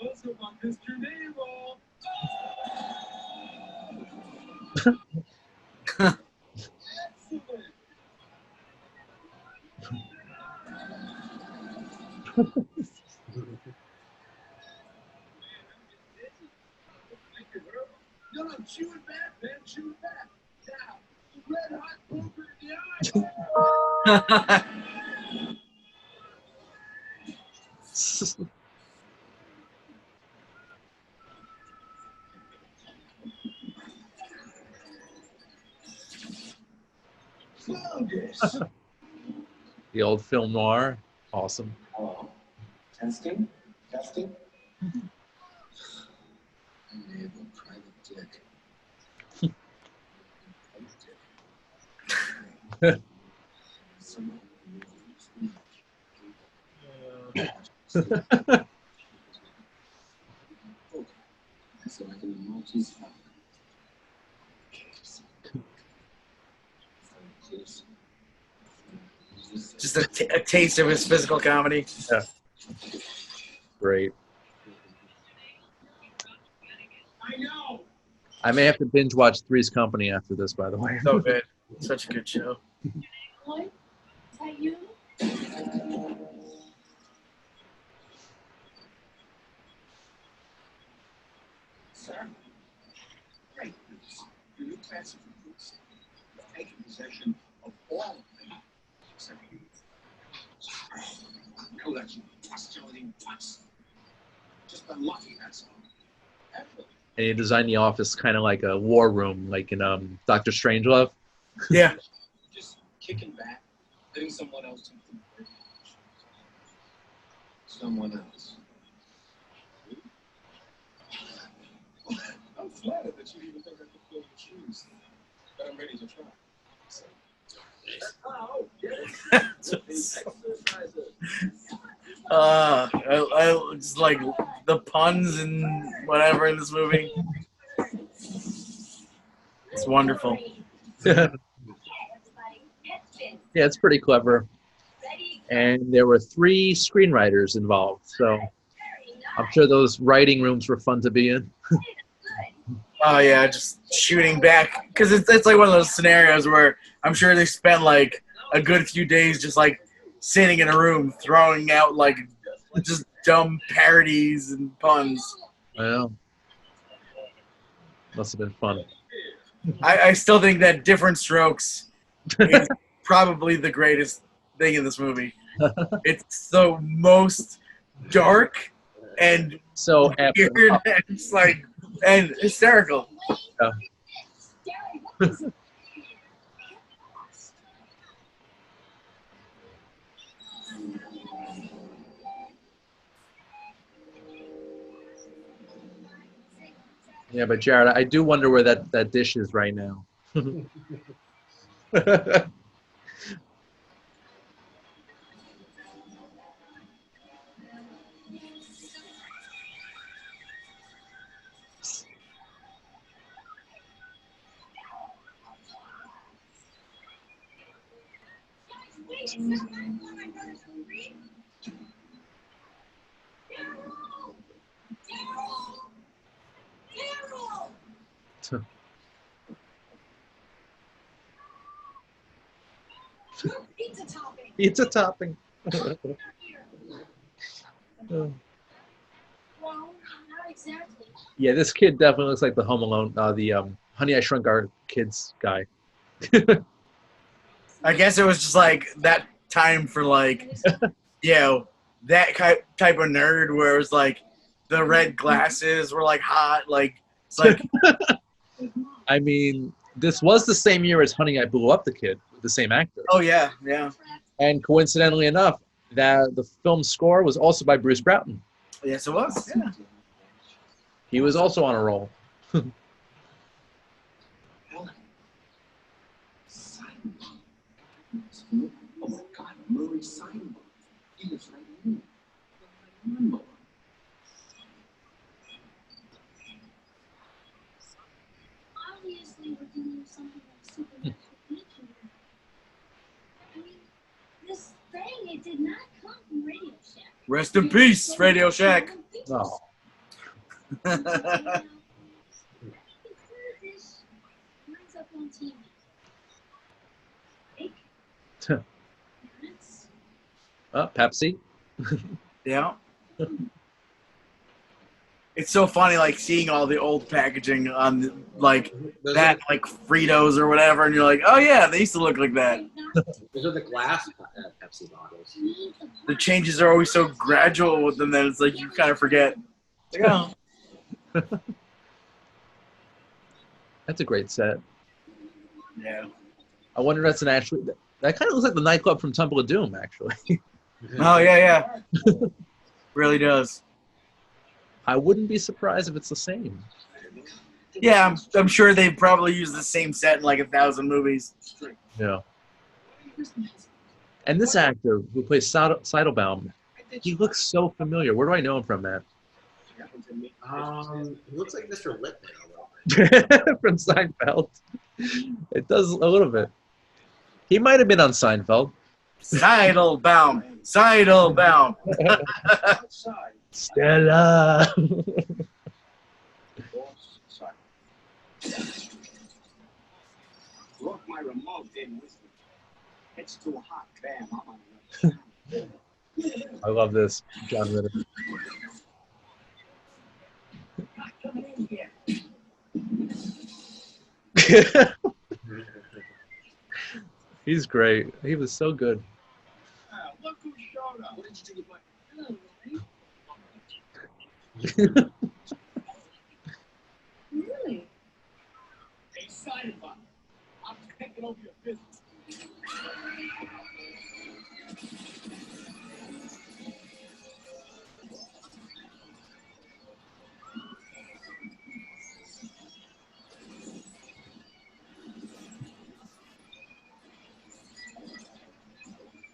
No, chew it back, man. Chew it back. Now, red hot poker in the eye. The old film noir. Awesome. Hello. Testing? Testing? I may have a private dick. So I can Maltese father. Just a taste of his physical comedy. Yeah. Great. I know. I may have to binge watch Three's Company after this, by the way. So good. Such a good show. Boy, is that you? Sir. Great news. Your new class of recruits have taken possession of all of them except you. No, that you trust everything once. Just been lucky, that's all. Actually, And he designed the office kind of like a war room, like in Doctor Strangelove. Yeah. just kicking back, letting someone else take the work. Someone else. I'm flattered that you even think I could fill your shoes, but I'm ready to try. So. Oh, I just like the puns and whatever in this movie. It's wonderful. Yeah, it's pretty clever. And there were 3 screenwriters involved, so I'm sure those writing rooms were fun to be in. Oh yeah, just shooting back because it's like one of those scenarios where I'm sure they spent like a good few days just like sitting in a room throwing out like just dumb parodies and puns. Well, must have been fun. I still think that Different Strokes is probably the greatest thing in this movie. It's the most dark and So after, weird and it's like and hysterical. yeah, but Jared, I do wonder where that dish is right now. Pizza topping. Pizza topping. Well, not exactly. Yeah, this kid definitely looks like the Home Alone, the Honey I Shrunk Our Kids guy. I guess it was just like that time for like that type of nerd where it was like the red glasses were like hot, like it's like I mean, this was the same year as Honey I Blew Up the Kid, with the same actor. oh yeah. And coincidentally enough, that the film score was also by Bruce Broughton. Yes it was. Yeah. He was also on a roll. Helen. Simon. Oh my God, Murray Simon. He lives right here. My lawnmower. Obviously, we're dealing with something like supernatural nature here. I mean, this thing, it did not come from Radio Shack. Rest in peace, Radio Shack. No. Pepsi. Yeah. It's so funny, like seeing all the old packaging on the, like Those that, are, like Fritos or whatever, and you're like, oh yeah, they used to look like that. those are the glass Pepsi bottles. The changes are always so gradual with them that it's like you kind of forget. Like, oh. That's a great set. Yeah. I wonder if that's an actually. That kind of looks like the nightclub from Temple of Doom, actually. Oh yeah. Really does. I wouldn't be surprised if it's the same. Yeah, I'm sure they probably use the same set in like 1,000 movies. Yeah. And this actor who plays Seidelbaum, he looks so familiar. Where do I know him from, Matt? He looks like Mr. Lippman a little bit. From Seinfeld. It does a little bit. He might have been on Seinfeld. Seidelbaum. Stella. Look, my remote didn't whisper. It's too hot. Bam, I'm on. I love this, John Ritter. He's great. He was so good. Look who showed up. What did you think of Really? Excited about it. I'm taking over your business.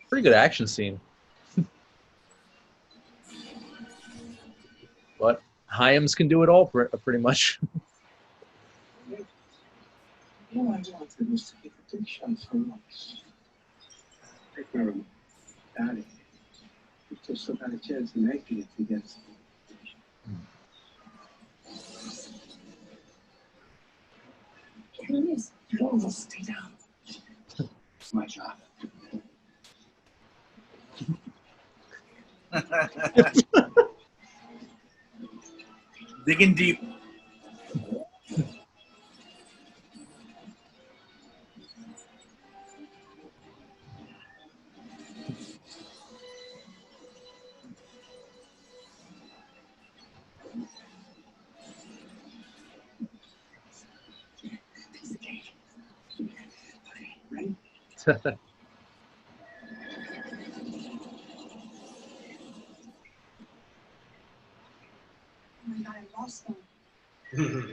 Pretty good action scene. But Hyams can do it all pretty much. All I wanted was to get a big chance for once. Take my remote. Daddy. You just still got a chance of making it against me. Please. No, stay down. It's my job. Digging deep. Ready? Oh my God, I lost them. And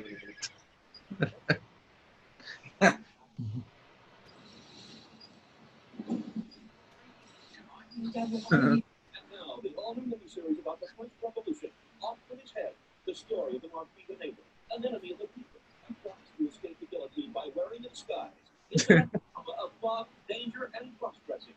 now, the all-new miniseries about the French Revolution, Off with His Head, the story of the Marquis de Neighbor, an enemy of the people, who tries to escape the guillotine by wearing a disguise. It's a drama of love, danger, and cross-dressing.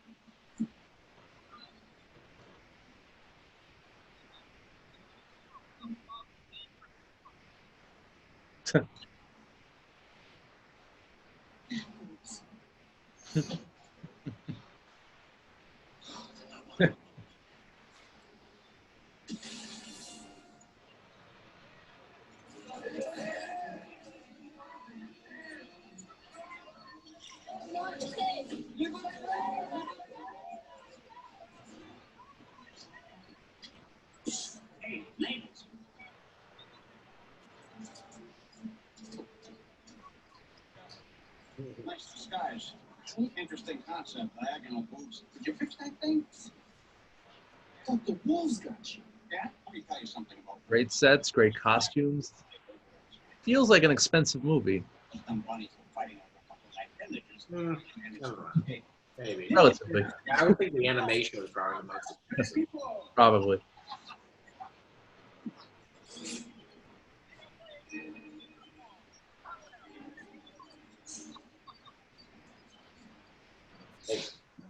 Hey, ladies. Nice disguise. Interesting concept, diagonal boobs. Did you fix that thing? Thought the wolves got you. Yeah? Let me tell you something about Great sets, great costumes. Feels like an expensive movie. them bunnies fighting over a couple of appendages. And it's I don't know. Maybe. Relatively, I would think the animation was probably the most expensive. probably.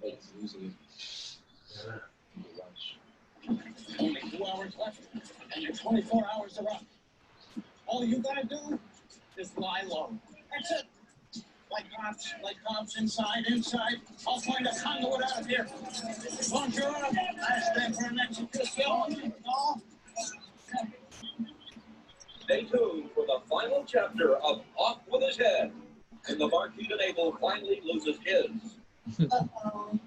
It's easy. Only 2 hours left, and you're 24 hours to run. All you gotta do is lie low. That's it. Like cops, inside. I'll find a conduit out of here. Bonjour, last day for an execution. No? Stay tuned for the final chapter of Off With His Head, and the Marquis de Nabel finally loses his. Uh-oh.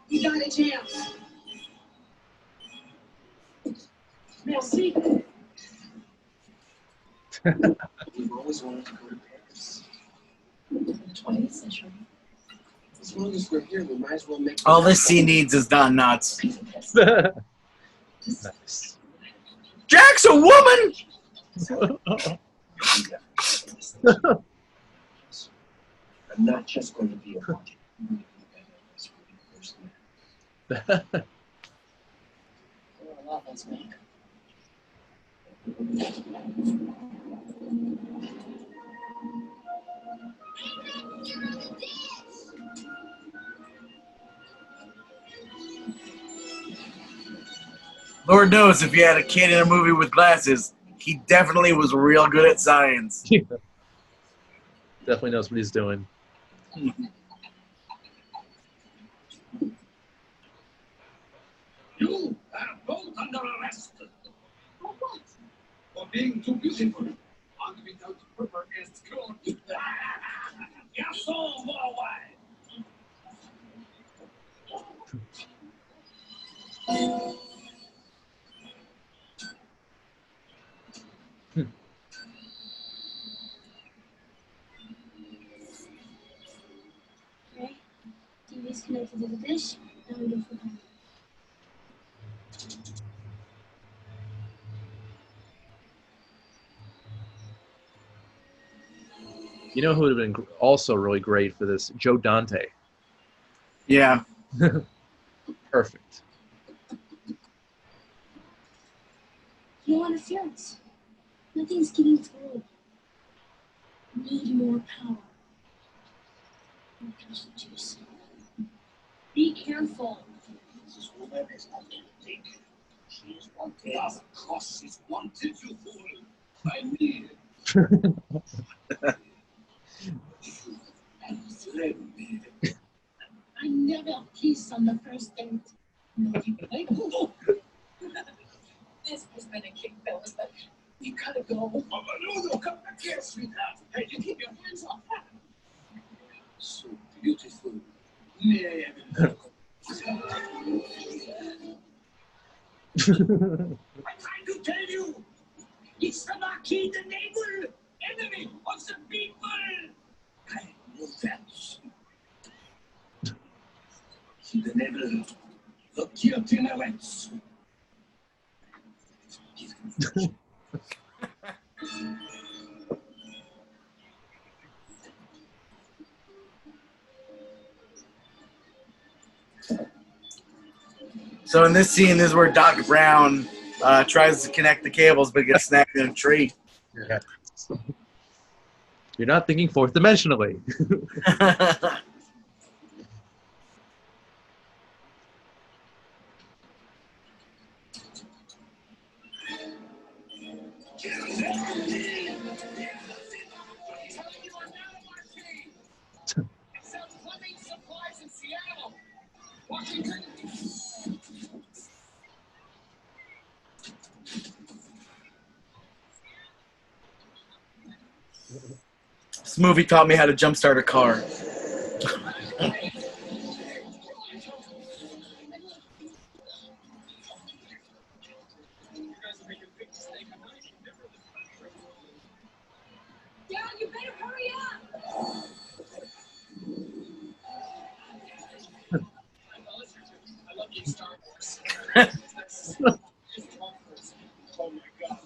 You got a chance. Merci. We've always wanted to go to Paris. 20th century. As long as we're here, we might as well make. All this scene needs is Don Knotts. Nice. Jack's a woman! I'm not just going to be a project. I'm going to be a better person. A lot of us make. Lord knows if you had a kid in a movie with glasses, he definitely was real good at science. Definitely knows what he's doing. You are both under arrest. For what? For being too beautiful. And without proper escort. Yes, all more wide. Okay. TV's connected to the dish. Now we go for that. You know who would have been also really great for this? Joe Dante. Yeah. Perfect. No interference. Nothing's getting through. Need more power. More juice. Be careful. This woman is not anything. She is wanted. Of course she's wanted, you fool. By me. And slave me. I never kissed on the first date. No, you play cool. This has been a kick, fellas, but you gotta go. Oh, no, come back here, sweetheart. Hey, you keep your hands off her. So beautiful. May I have a look? I'm trying to tell you. It's the Marquis de Nabel, enemy of the people. I know that. The Nabel, the guillotine awaits. So in this scene, this is where Doc Brown tries to connect the cables but gets snapped in a tree. Yeah. You're not thinking fourth dimensionally. This movie taught me how to jumpstart a car. Dad, you better hurry up. I love you, Star Wars. Oh my God.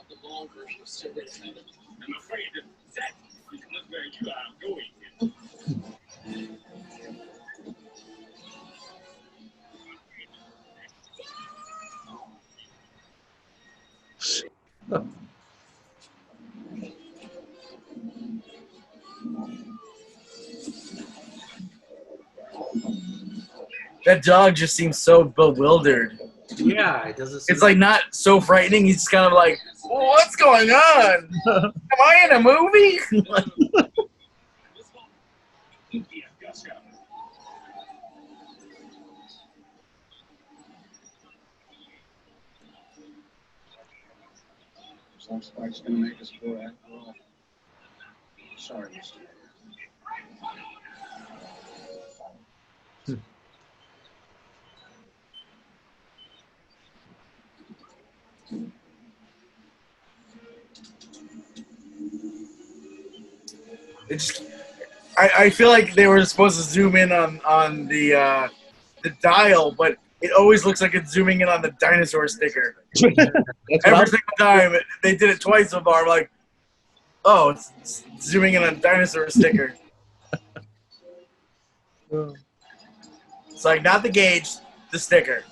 The long version of Superintendent. I'm afraid that is not where you are going. That dog just seems so bewildered. Yeah, it doesn't. It's like not so frightening. He's just kind of like, what's going on? Am I in a movie? Some Spike's gonna make us go after all. Sorry, Mr. It's. I feel like they were supposed to zoom in on the dial, but it always looks like it's zooming in on the dinosaur sticker. Every single time they did it twice so far. I'm like, oh, it's zooming in on a dinosaur sticker. It's like not the gauge, the sticker.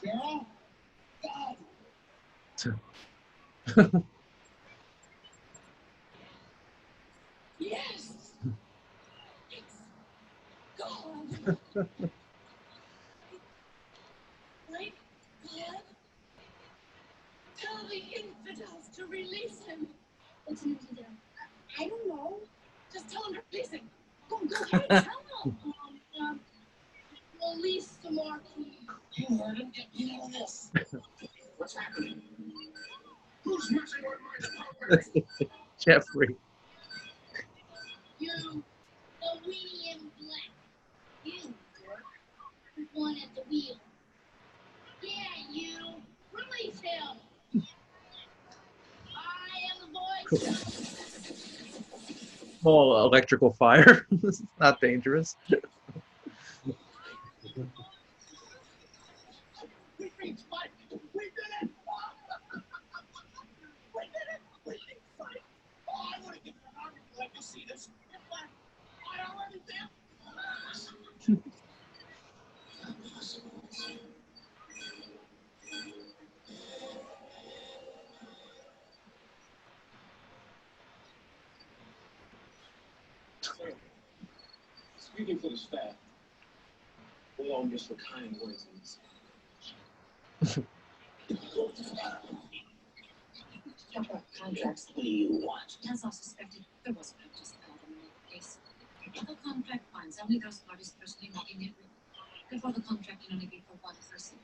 Carol? Yes! God! Like God? Tell the infidels to release him. What's an infidel? I don't know. Just tell him to release him. Go, hurry, tell him. Release the Marquis. You heard him. Get in on this. What's happening? Who's messing with my department? Jeffrey. You, the weenie in black. You, Dirk. The one at the wheel. Yeah, you. Release him. I am the voice. Small electrical fire. This is not dangerous. We beat Spike. We did it. We did it. We beat Spike. Oh, I want to get an army to let you see this. I already did. Speaking for the staff, we'll all miss the kind words in this. Talk about contracts. What do you want? As I suspected, there was a justified in the case. If the contract finds only those parties personally making it, therefore the contract can only be for one person.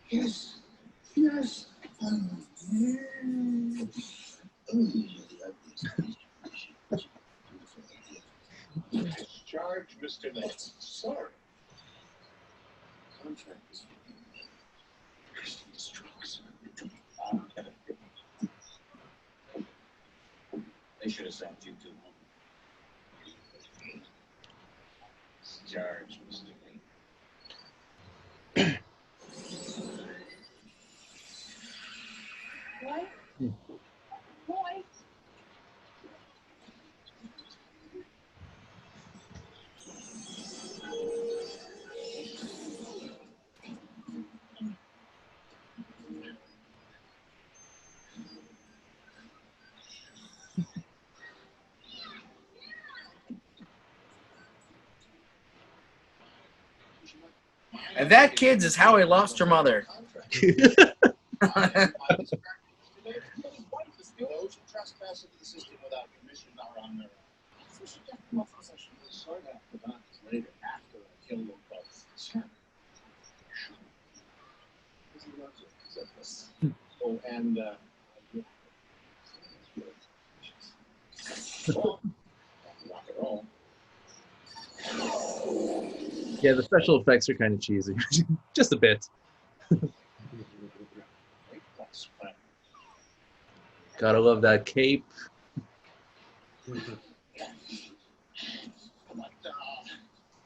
Yes. Yes. Discharge, Mr. Ness. Sorry. Contract is Christian's trucks. They should have sent you to home. Discharge, Mr. Lee. Boy? Boy? And that, kids, is how I lost your mother. Those who trespass into the system without permission are on their own. So she got them off possession. We'll sort out the doctors later after I kill them both. Sure. Oh, and well, rock and roll. Yeah, the special effects are kind of cheesy. Just a bit. Gotta love that cape.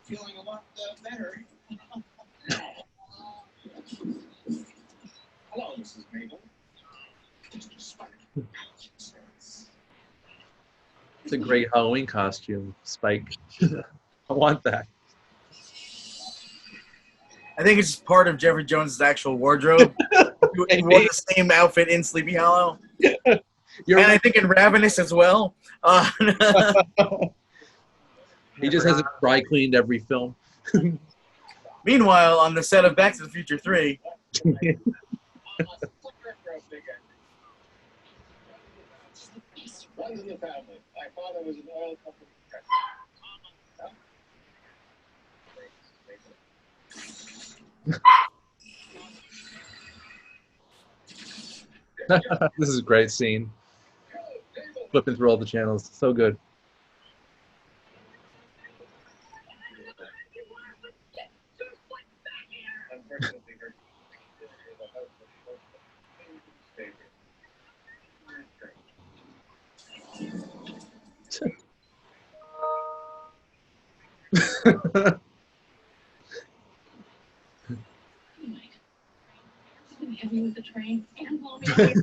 Feeling a lot better. Hello, Mrs. Mabel. Mr. Spike. It's a great Halloween costume, Spike. I want that. I think it's part of Jeffrey Jones' actual wardrobe. He wore the same outfit in Sleepy Hollow. And I think in Ravenous as well. He just has it dry cleaned every film. Meanwhile, on the set of Back to the Future 3, Runs in the family. My father was an oil company This is a great scene. Flipping through all the channels. So good. Unfortunately, her Hit me with the train and blow me away.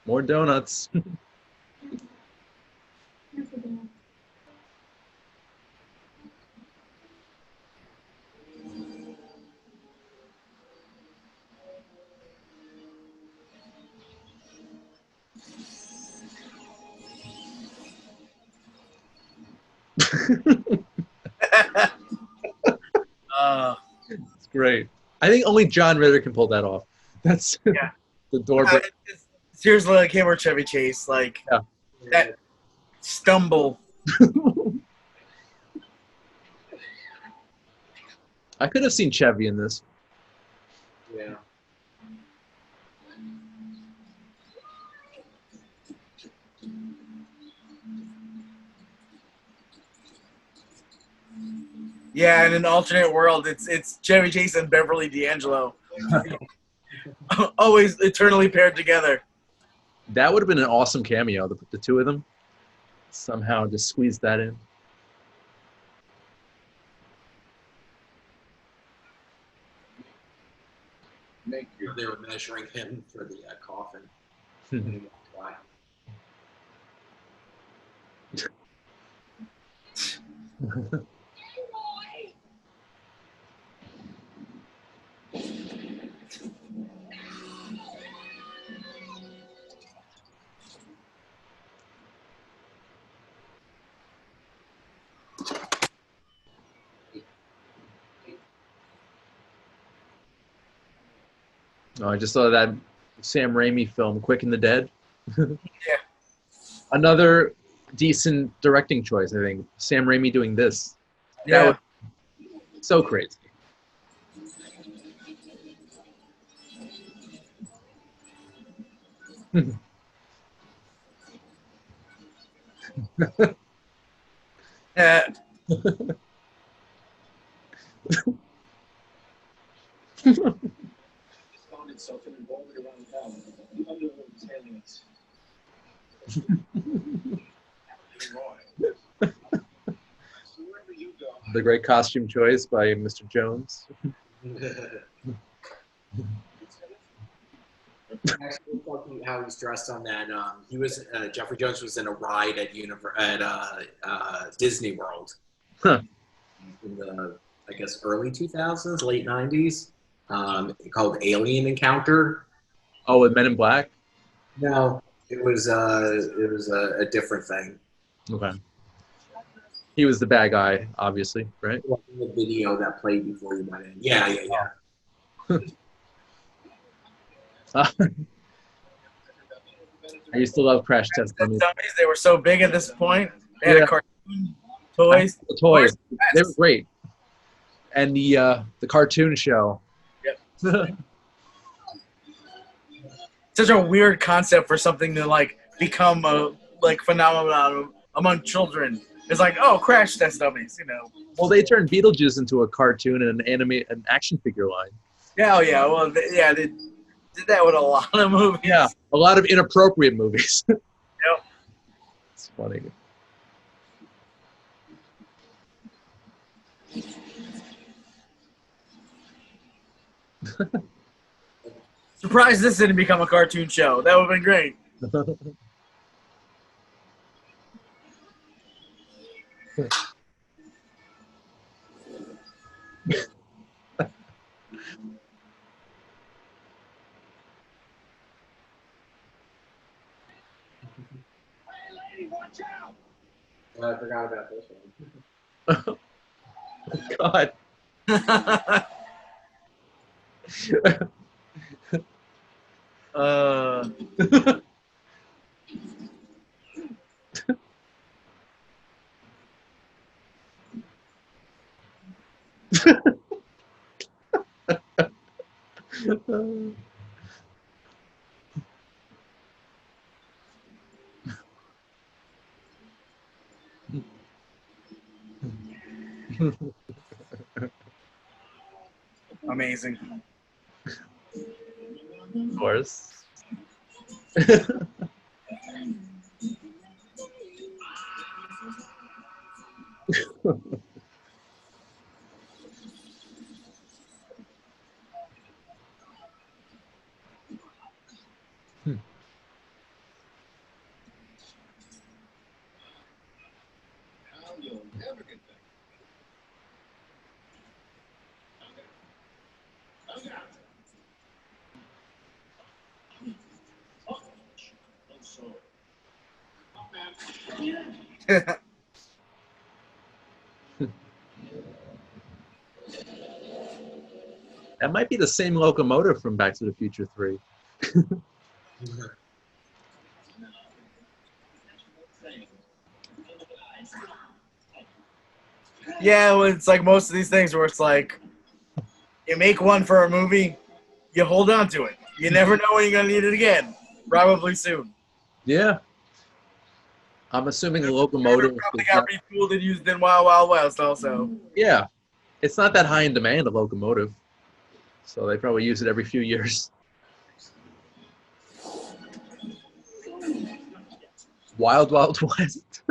More donuts. It's great. I think only John Ritter can pull that off. That's Yeah. the door. it's seriously like him or Chevy Chase. Like, Yeah. that stumble. I could have seen Chevy in this. Yeah. Yeah, in an alternate world, it's Chevy Chase and Beverly D'Angelo. Always eternally paired together. That would have been an awesome cameo, the two of them. Somehow just squeeze that in. make you. They were measuring him for the coffin. Mhm. when he walked by. Oh, I just saw that Sam Raimi film, Quick and the Dead. Yeah. Another decent directing choice, I think. Sam Raimi doing this. Yeah. That was so crazy. Yeah. Found itself in an orbit around town. The underworld's aliens. Wherever you go, The great costume choice by Mr. Jones. Actually, talking how he's dressed on that. He was Jeffrey Jones was in a ride at Disney World Huh. in the I guess early 2000s, late 90s, called Alien Encounter. Oh, with Men in Black? No, it was a different thing. Okay. He was the bad guy, obviously, right? Like in the video that played before you went in. Yeah. I used to love Crash Test The Dummies. dummies, they were so big at this point. They had Yeah. a cartoon, toys. The toys. They were great. And the cartoon show. Yep. Such a weird concept for something to like become a like phenomenon among children. It's like, oh, Crash Test Dummies, you know. Well, they turned Beetlejuice into a cartoon and an action figure line. Yeah, oh yeah. Well, they did that with a lot of movies. Yeah, a lot of inappropriate movies. Yep. It's funny. Surprised this didn't become a cartoon show. That would have been great. I forgot about this one. God. uh, amazing. Of course. Now you'll never get back. Unger. Oh, so. Man. That might be the same locomotive from Back to the Future 3. Yeah, well, it's like most of these things where it's like, you make one for a movie, you hold on to it. You never know when you're going to need it again. Probably soon. Yeah. I'm assuming the locomotive Probably is got not, retooled and used in Wild Wild West also. yeah. It's not that high in demand, a locomotive. So they probably use it every few years. Wild Wild West.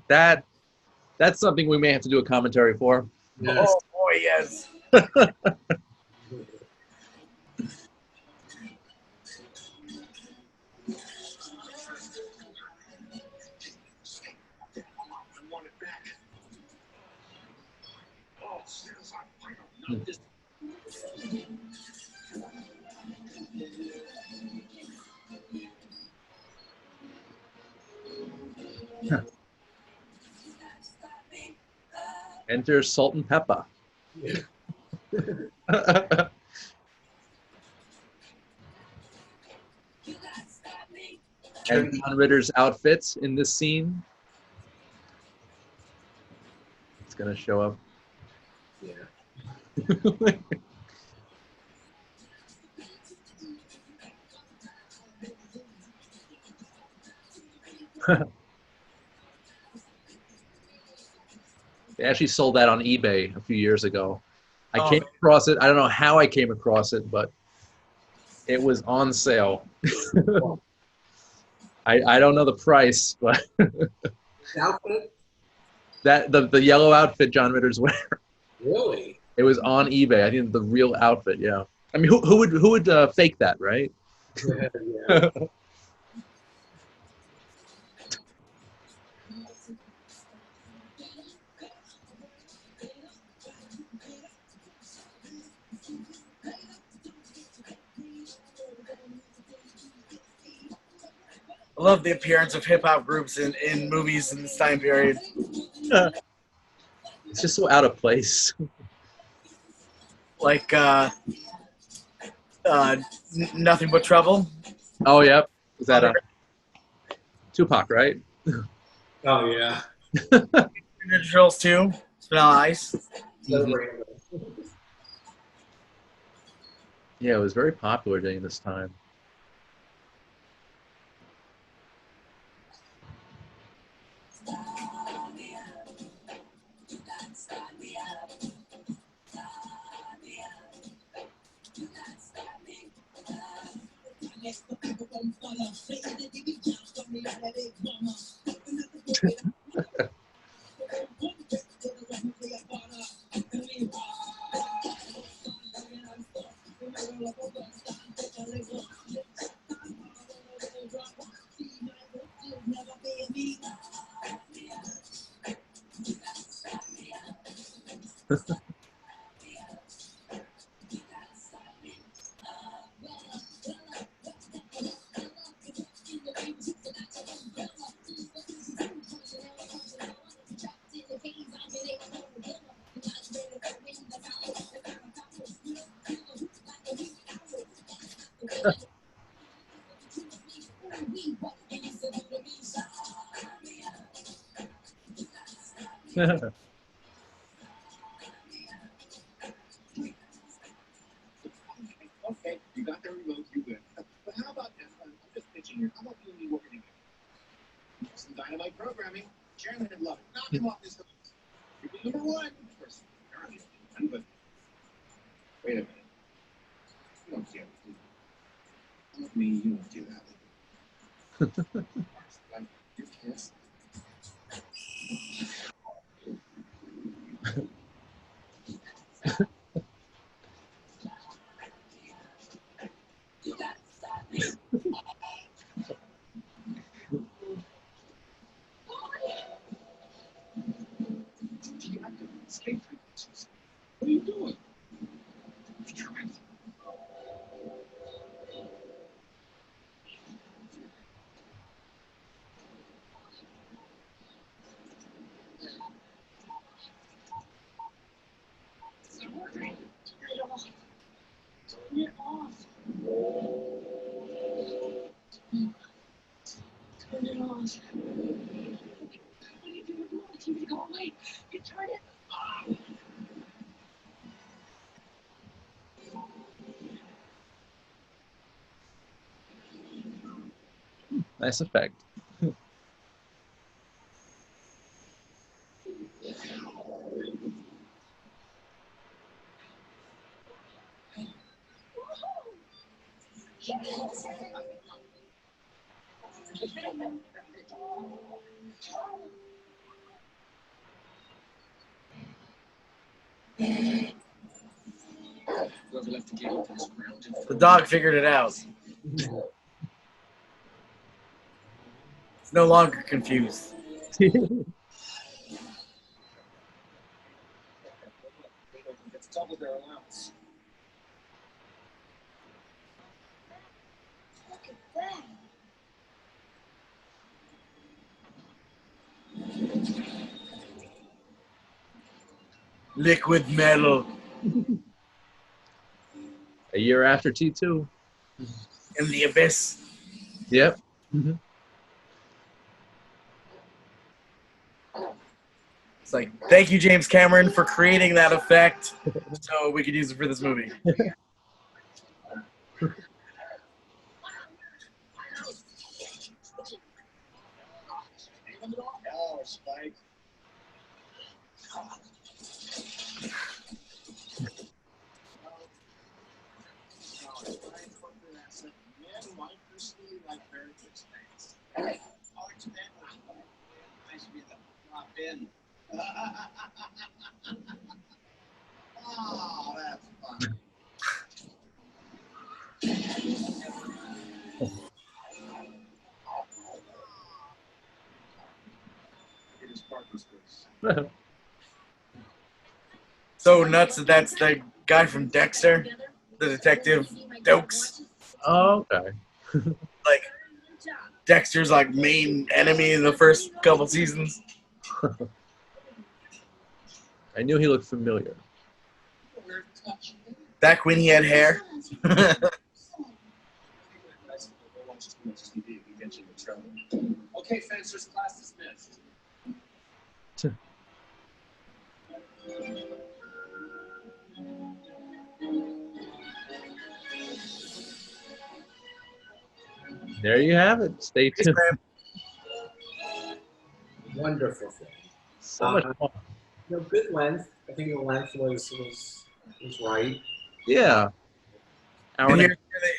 That's something we may have to do a commentary for. Yes. Oh boy, yes. Enter Salt and Pepper. And John Ritter's outfits in this scene. It's going to show up. Yeah. They actually sold that on eBay a few years ago. I Oh. came across it. I don't know how I came across it, but it was on sale. I don't know the price, but Outfit? that the yellow outfit John Ritter's wearing. Really? It was on eBay. I think the real outfit. Yeah. I mean, who would fake that, right? Yeah. I love the appearance of hip hop groups in movies in this time period. It's just so out of place. Like Nothing But Trouble. Oh, yep. Is that Tupac, right? Oh, yeah. Ninja Turtles 2. Vanilla Ice. So Mhm. random. Yeah, it was very popular during this time. Okay, you got the remote, you win. But how about this? I'm just pitching here. How about you and me working together? Some dynamite programming. Chairman would love it. Knock him off this hook. You'd be number one. Of course, but wait a minute. You don't care. Look me, you don't do that. You kiss. What are you doing? Turn it off. Turn it off. What are you doing? You want the TV to go away? You turn it off. Nice effect. The dog figured it out. It's no longer confused. It's double their allowance. Look at that. Liquid metal A year after T2. in the abyss. Yep. It's like, thank you, James Cameron, for creating that effect so we could use it for this movie. Oh, Spike. I personally like very good snakes. Oh, it's bad. Nice to be the drop in. Oh, that's fun. It is Parker's place. So nuts that that's the guy from Dexter, the detective Dokes. Oh, okay. Like, Dexter's like main enemy in the first couple seasons. I knew he looked familiar. Back when he had hair. Okay, fencers, class dismissed. There you have it. Stay tuned. Wonderful film. So much fun. Good length. I think the length was right. Yeah. Hour And and a here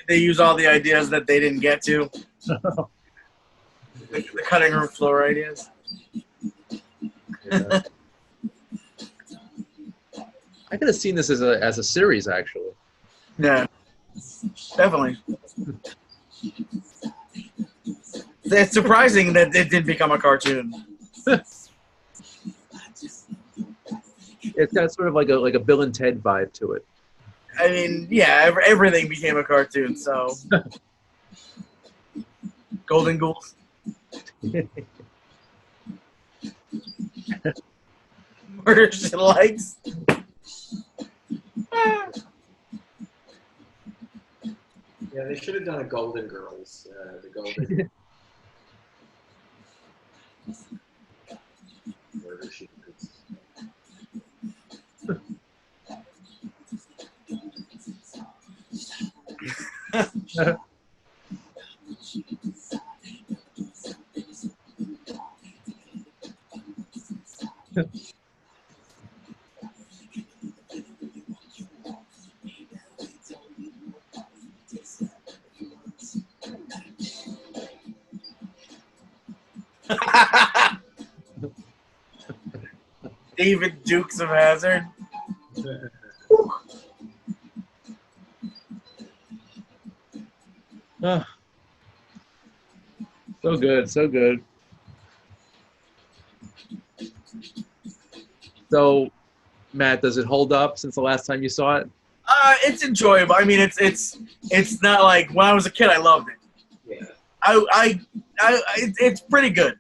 they use all the ideas that they didn't get to. The cutting room floor ideas. Yeah. I could have seen this as a series, actually. Yeah, definitely. It's surprising that it did become a cartoon. It's got sort of like a Bill and Ted vibe to it. I mean, yeah, everything became a cartoon. So, Golden Ghouls. Murder She Likes. Yeah, they should have done a Golden Girls. The Golden Murder She Likes. David Dukes of Hazzard. Oh, so good, so good. So, Matt, does it hold up since the last time you saw it? It's enjoyable. I mean, it's not like when I was a kid, I loved it. Yeah. It's pretty good.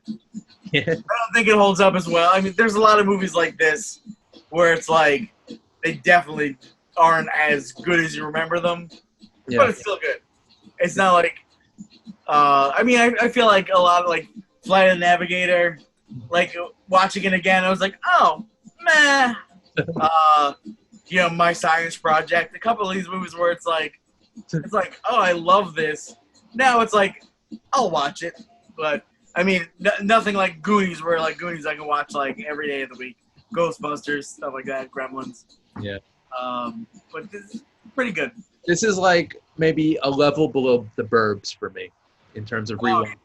Yeah. I don't think it holds up as well. I mean, there's a lot of movies like this where it's like they definitely aren't as good as you remember them, but it's still good. It's not like, I mean, I feel like a lot of like Flight of the Navigator, like watching it again, I was like, oh, meh. You know, My Science Project, a couple of these movies where it's like, oh, I love this. Now it's like, I'll watch it, but I mean, nothing like Goonies, where like Goonies I can watch like every day of the week. Ghostbusters, stuff like that, Gremlins. Yeah. But this is pretty good. This is like maybe a level below The Burbs for me in terms of rewatch.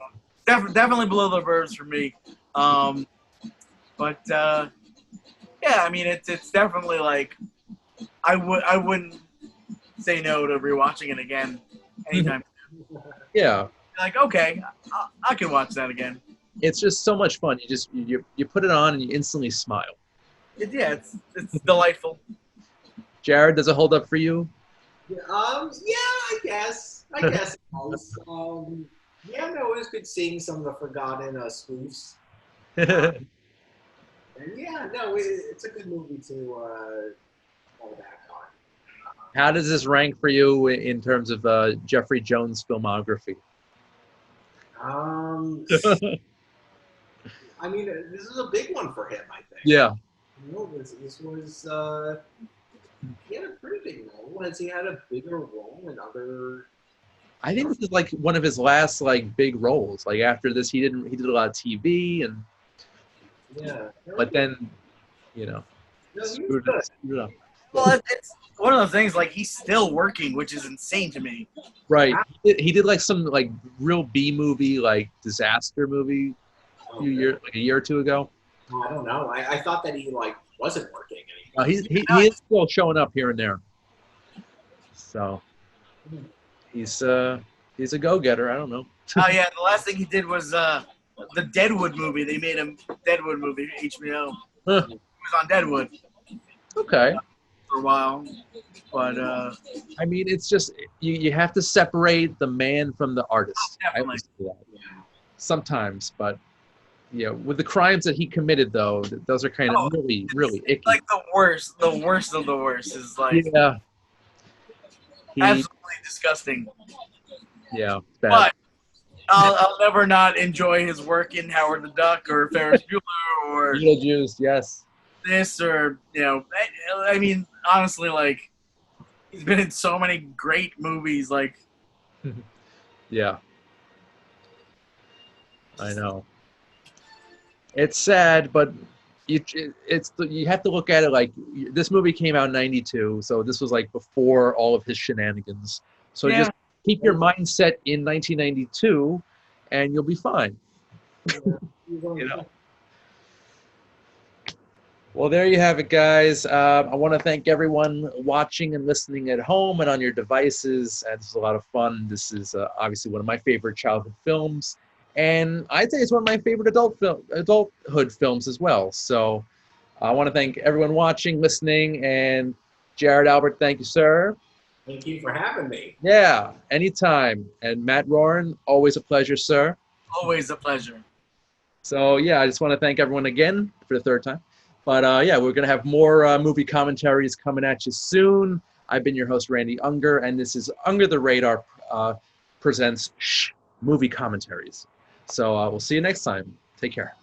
Definitely below The Burbs for me. But yeah, I mean, it's definitely like I wouldn't say no to rewatching it again anytime. Yeah. Like, okay, I can watch that again. It's just so much fun. You put it on and you instantly smile. It's delightful. Jared, does it hold up for you? Yeah, I guess it does. Yeah, no, it was good seeing some of the forgotten spoofs. And yeah, no, it's a good movie to fall back on. How does this rank for you in terms of Jeffrey Jones' filmography? I mean, this is a big one for him, I think. Yeah. You know, this was he had a pretty big role. Has he had a bigger role in other? I think this is like one of his last like big roles. Like after this, he did a lot of TV and. Yeah. But then, you know. No, he was good. Well, it's one of those things. Like he's still working, which is insane to me. Right. He did like some like real B movie, like disaster movie, a year or two ago. Oh, I don't know. I thought that he like wasn't working anymore. He is still showing up here and there. So he's a go-getter. I don't know. Oh yeah, the last thing he did was the Deadwood movie. They made a Deadwood movie, HBO. Huh. He was on Deadwood. Okay. For a while, but I mean, it's just you have to separate the man from the artist. I definitely. understand that. Sometimes, but yeah, with the crimes that he committed, though, those are kind of really icky. Like the worst of the worst is like absolutely disgusting. Yeah, it's bad. But I'll never not enjoy his work in Howard the Duck or Ferris Bueller or Beetlejuice, yes. this or I mean honestly, like he's been in so many great movies. Like, yeah, I know. It's sad, but you have to look at it like this movie came out in '92, so this was like before all of his shenanigans. So just keep your mindset in 1992, and you'll be fine. You know. Well, there you have it, guys. I want to thank everyone watching and listening at home and on your devices. This is a lot of fun. This is obviously one of my favorite childhood films, and I'd say it's one of my favorite adulthood films as well. So I want to thank everyone watching, listening, and Jared Albert, thank you, sir. Thank you for having me. Yeah, anytime. And Matt Roren, always a pleasure, sir. Always a pleasure. So, yeah, I just want to thank everyone again for the third time. But, yeah, we're going to have more movie commentaries coming at you soon. I've been your host, Randy Unger, and this is Under the Radar presents Movie Commentaries. So we'll see you next time. Take care.